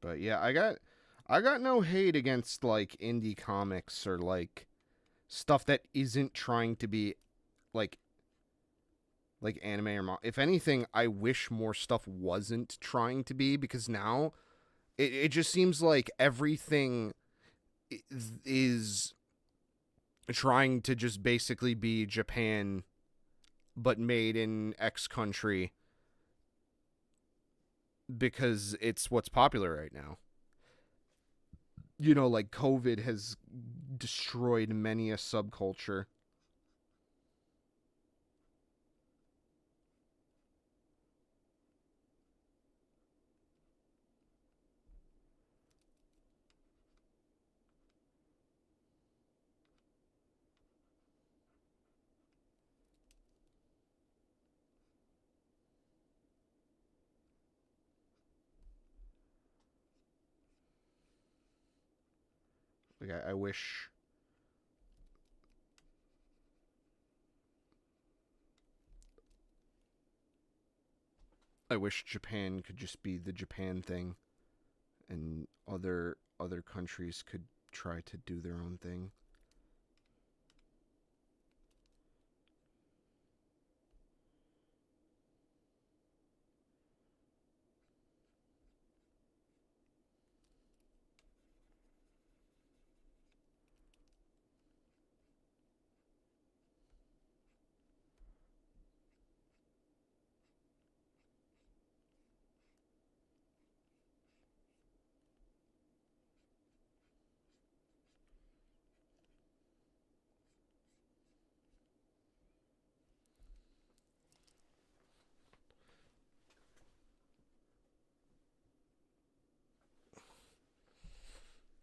But yeah, I got no hate against like indie comics or like stuff that isn't trying to be like anime or if anything, I wish more stuff wasn't trying to be, because now it just seems like everything is trying to just basically be Japan but made in X country because it's what's popular right now. You know, like COVID has destroyed many a subculture. Like I wish Japan could just be the Japan thing, and other countries could try to do their own thing.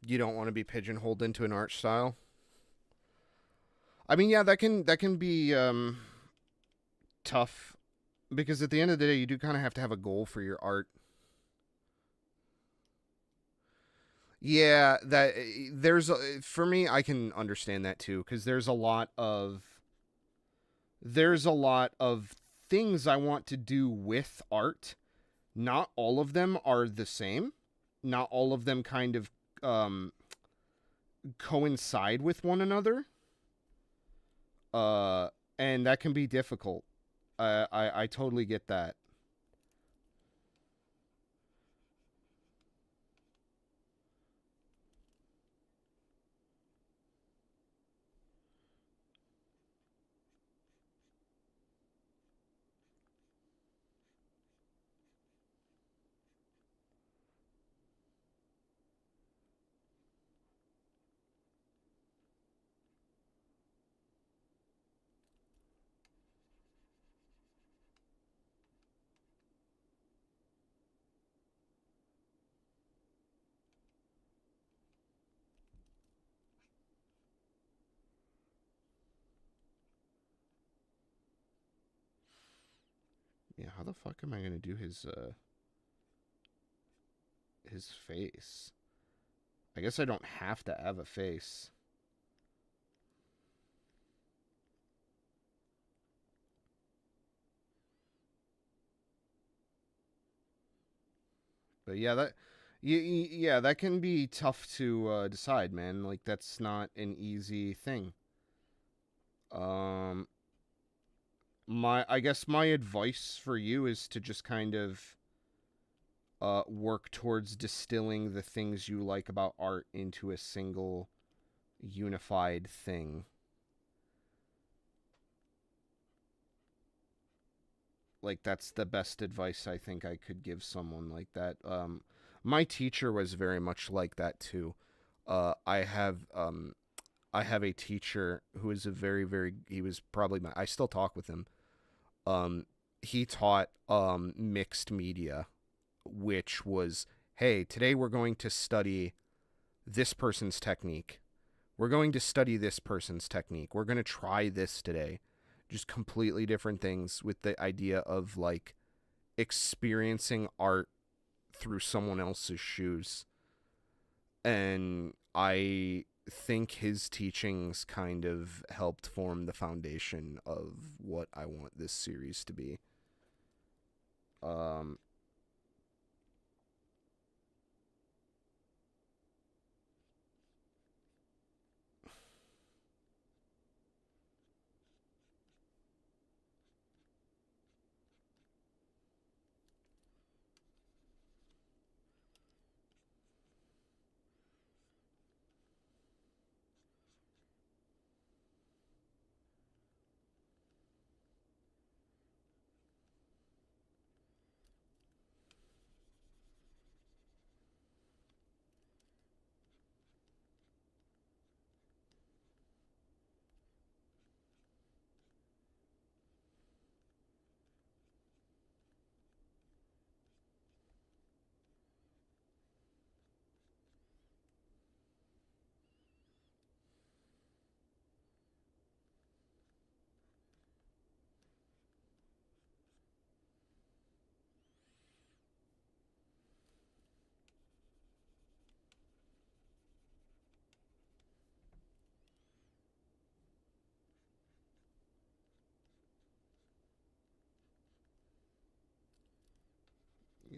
You don't want to be pigeonholed into an art style. I mean, yeah, that can be tough, because at the end of the day, you do kind of have to have a goal for your art. Yeah, that for me, I can understand that too, because there's a lot of things I want to do with art. Not all of them are the same. Not all of them kind of um, coincide with one another. Uh, and that can be difficult. I totally get that. Yeah, how the fuck am I gonna do his face? I guess I don't have to have a face. But yeah, yeah, that can be tough to decide, man. Like that's not an easy thing. Um, I guess my advice for you is to just kind of work towards distilling the things you like about art into a single unified thing. Like that's the best advice I think I could give someone like that. My teacher was very much like that too. I have a teacher who is a he was probably my, I still talk with him. Um, he taught mixed media, which was, hey, today we're going to study this person's technique. We're going to study this person's technique. We're going to try this today. Just completely different things, with the idea of like experiencing art through someone else's shoes. And I think his teachings kind of helped form the foundation of what I want this series to be. Um,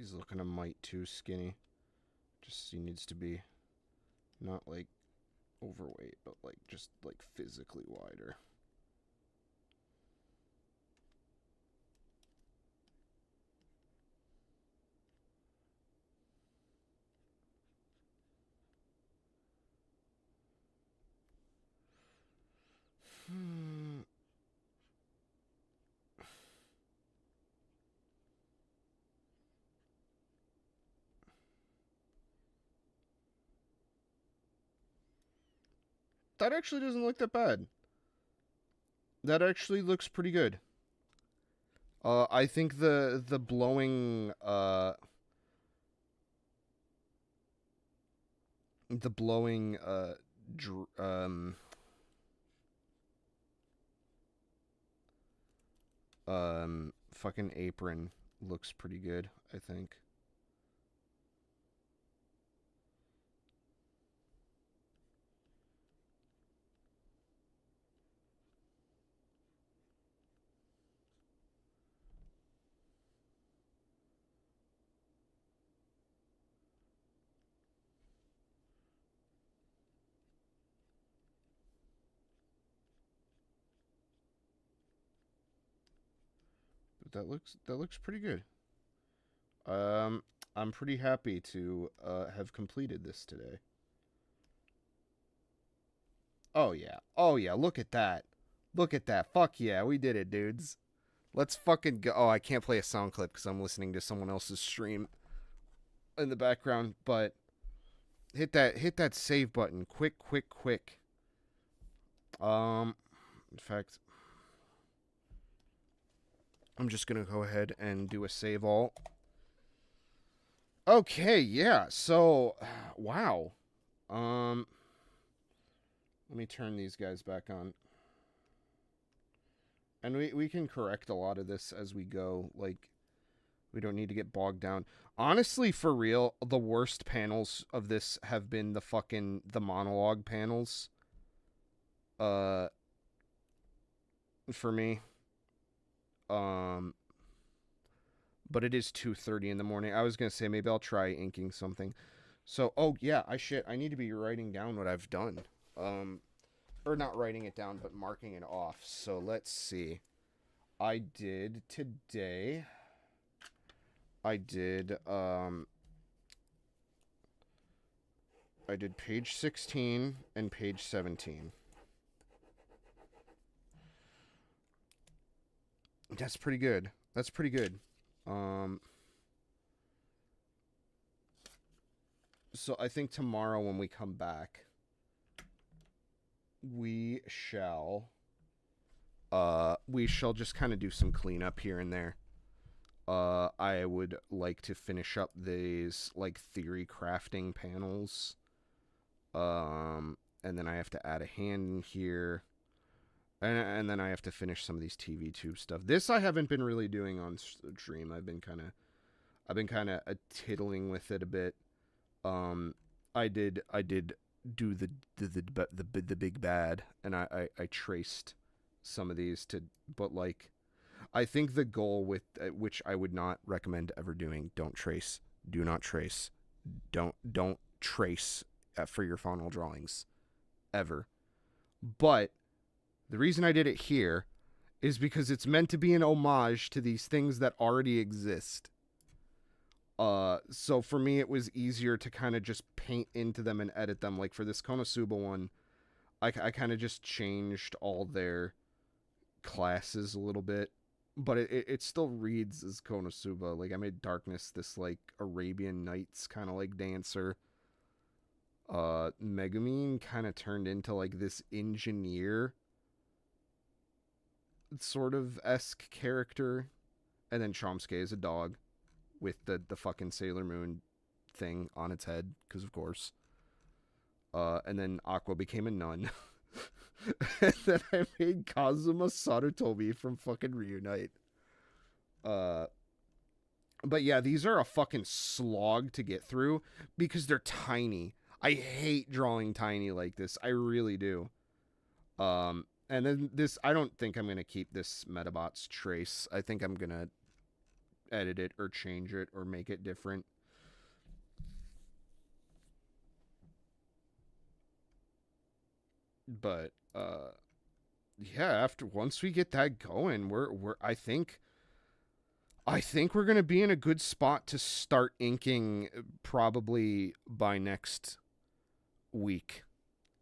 He's looking a mite too skinny. Just he needs to be not like overweight, but like just like physically wider. That actually doesn't look that bad. That actually looks pretty good. I think the blowing fucking apron looks pretty good, I think. But that looks pretty good. I'm pretty happy to have completed this today. Oh yeah, look at that. Look at that. Fuck yeah, we did it, dudes. Let's fucking go. Oh, I can't play a sound clip because I'm listening to someone else's stream in the background, but hit that save button. Quick. In fact, I'm just gonna go ahead and do a save all. Okay, yeah, so wow. Let me turn these guys back on. And we can correct a lot of this as we go. Like, we don't need to get bogged down. Honestly, for real, the worst panels of this have been the monologue panels. For me. But it is 2:30 in the morning. I was going to say maybe I'll try inking something. So, oh yeah, I need to be writing down what I've done. Or not writing it down, but marking it off. So let's see. I did today. I did page 16 and page 17. That's pretty good. That's pretty good. So I think tomorrow when we come back, we shall just kind of do some cleanup here and there. I would like to finish up these like theory crafting panels. And then I have to add a hand in here. And then I have to finish some of these TV tube stuff. This I haven't been really doing on stream. I've been kind of tiddling with it a bit. I did do the big bad, and I traced some of these but like, I think the goal with which I would not recommend ever doing, don't trace, do not trace, don't trace for your final drawings, ever. But the reason I did it here is because it's meant to be an homage to these things that already exist. So for me, it was easier to kind of just paint into them and edit them. Like for this Konosuba one, I kind of just changed all their classes a little bit, but it still reads as Konosuba. Like I made Darkness this like Arabian Nights kind of like dancer. Megumin kind of turned into like this engineer sort of esque character, and then Chomsky is a dog with the fucking Sailor Moon thing on its head, because of course. And then Aqua became a nun. And then I made Kazuma Sarutobi from fucking Reunite. But yeah, these are a fucking slog to get through because they're tiny. I hate drawing tiny like this. I really do. And then this, I don't think I'm going to keep this Metabots trace. I think I'm going to edit it or change it or make it different. But yeah, once we get that going, I think we're gonna be in a good spot to start inking probably by next week,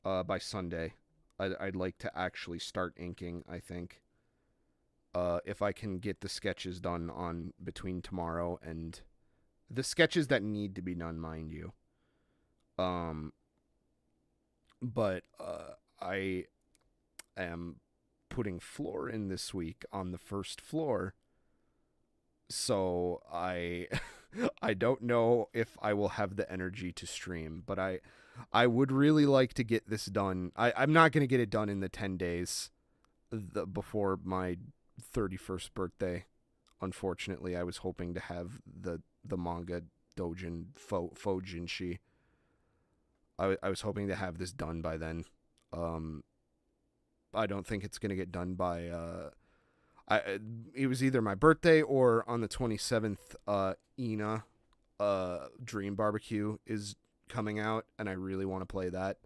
by Sunday. I'd like to actually start inking. I think, if I can get the sketches done on between tomorrow and the sketches that need to be done, mind you. But I am putting floor in this week on the first floor. So I I don't know if I will have the energy to stream, but I would really like to get this done. I'm not going to get it done in the 10 days before my 31st birthday. Unfortunately, I was hoping to have the manga dojin fojinshi. I was hoping to have this done by then. I don't think it's going to get done by it was either my birthday or on the 27th. Ina Dream Barbecue is coming out, and I really want to play that.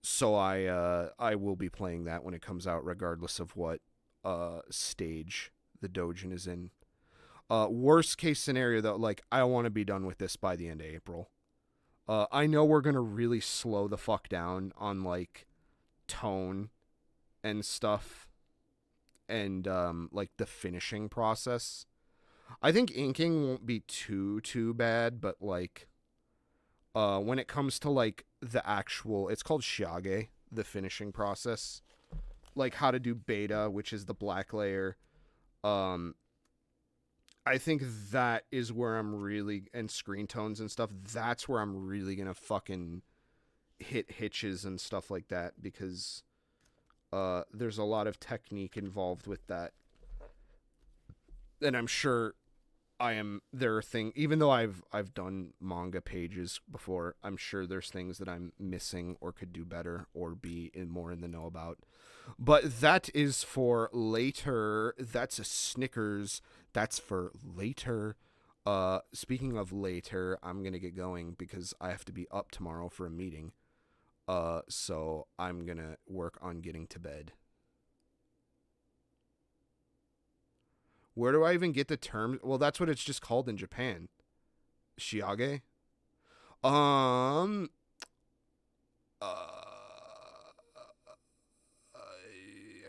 So I will be playing that when it comes out, regardless of what stage the dojin is in. Worst case scenario though, like, I want to be done with this by the end of April. I know we're gonna really slow the fuck down on like tone and stuff, and like the finishing process. I think inking won't be too bad, but like when it comes to like the actual, it's called shiage, the finishing process, like how to do beta, which is the black layer. I think that is where I'm really, and screen tones and stuff, that's where I'm really gonna fucking hit hitches and stuff like that, because there's a lot of technique involved with that. And I'm sure there are things, even though I've done manga pages before, I'm sure there's things that I'm missing or could do better or be more in the know about. But that is for later. That's a Snickers. That's for later. Speaking of later, I'm gonna get going because I have to be up tomorrow for a meeting. So I'm gonna work on getting to bed. Where do I even get the term? Well, that's what it's just called in Japan. Shiage? Uh,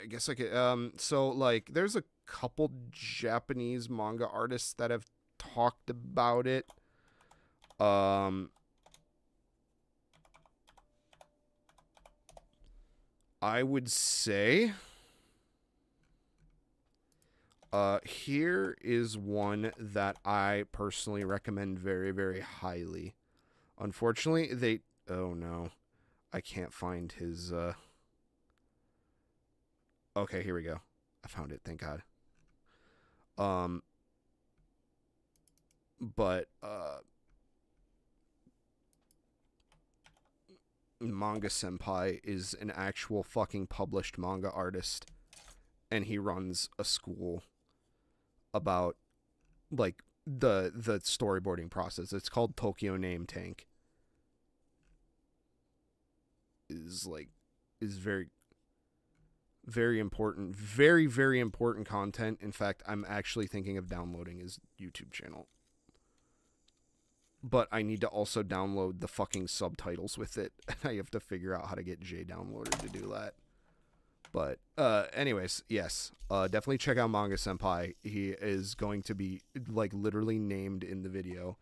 I guess I could, so like there's a couple Japanese manga artists that have talked about it. I would say here is one that I personally recommend very, very highly. Unfortunately, oh no, I can't find his, okay, here we go. I found it, thank God. But, Manga Senpai is an actual fucking published manga artist, and he runs a school about, like, the storyboarding process. It's called Tokyo Name Tank. Is very, very important, very, very important content. In fact, I'm actually thinking of downloading his YouTube channel. But I need to also download the fucking subtitles with it. I have to figure out how to get J downloaded to do that. But anyways, yes, definitely check out Manga Senpai. He is going to be like literally named in the video.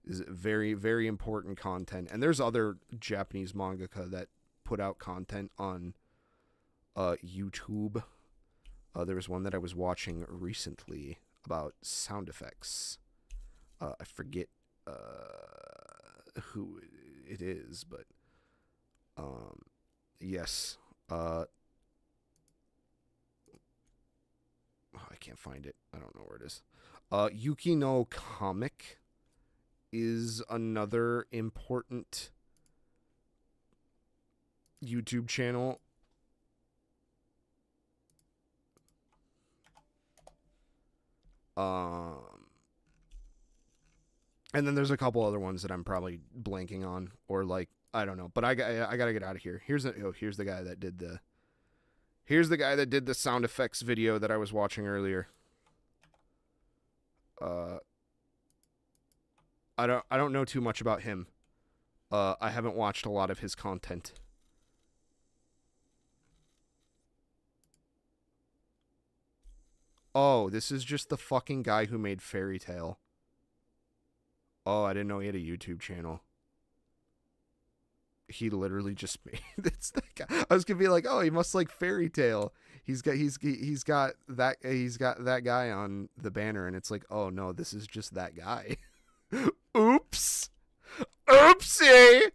Is very, very important content. And there's other Japanese mangaka that put out content on YouTube. There was one that I was watching recently about sound effects. I forget who it is, but yes. I can't find it. I don't know where it is. Yuki no Comic is another important YouTube channel. And then there's a couple other ones that I'm probably blanking on, or like I don't know. But I gotta get out of here. Here's the guy that did the sound effects video that I was watching earlier. I don't know too much about him. I haven't watched a lot of his content. Oh, this is just the fucking guy who made Fairy Tail. Oh, I didn't know he had a YouTube channel. He literally just made it's that guy. I was gonna be like, oh, he must like Fairy Tail. He's got that guy on the banner, and it's like, oh no, this is just that guy. Oops. Oopsie.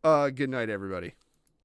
Good night, everybody.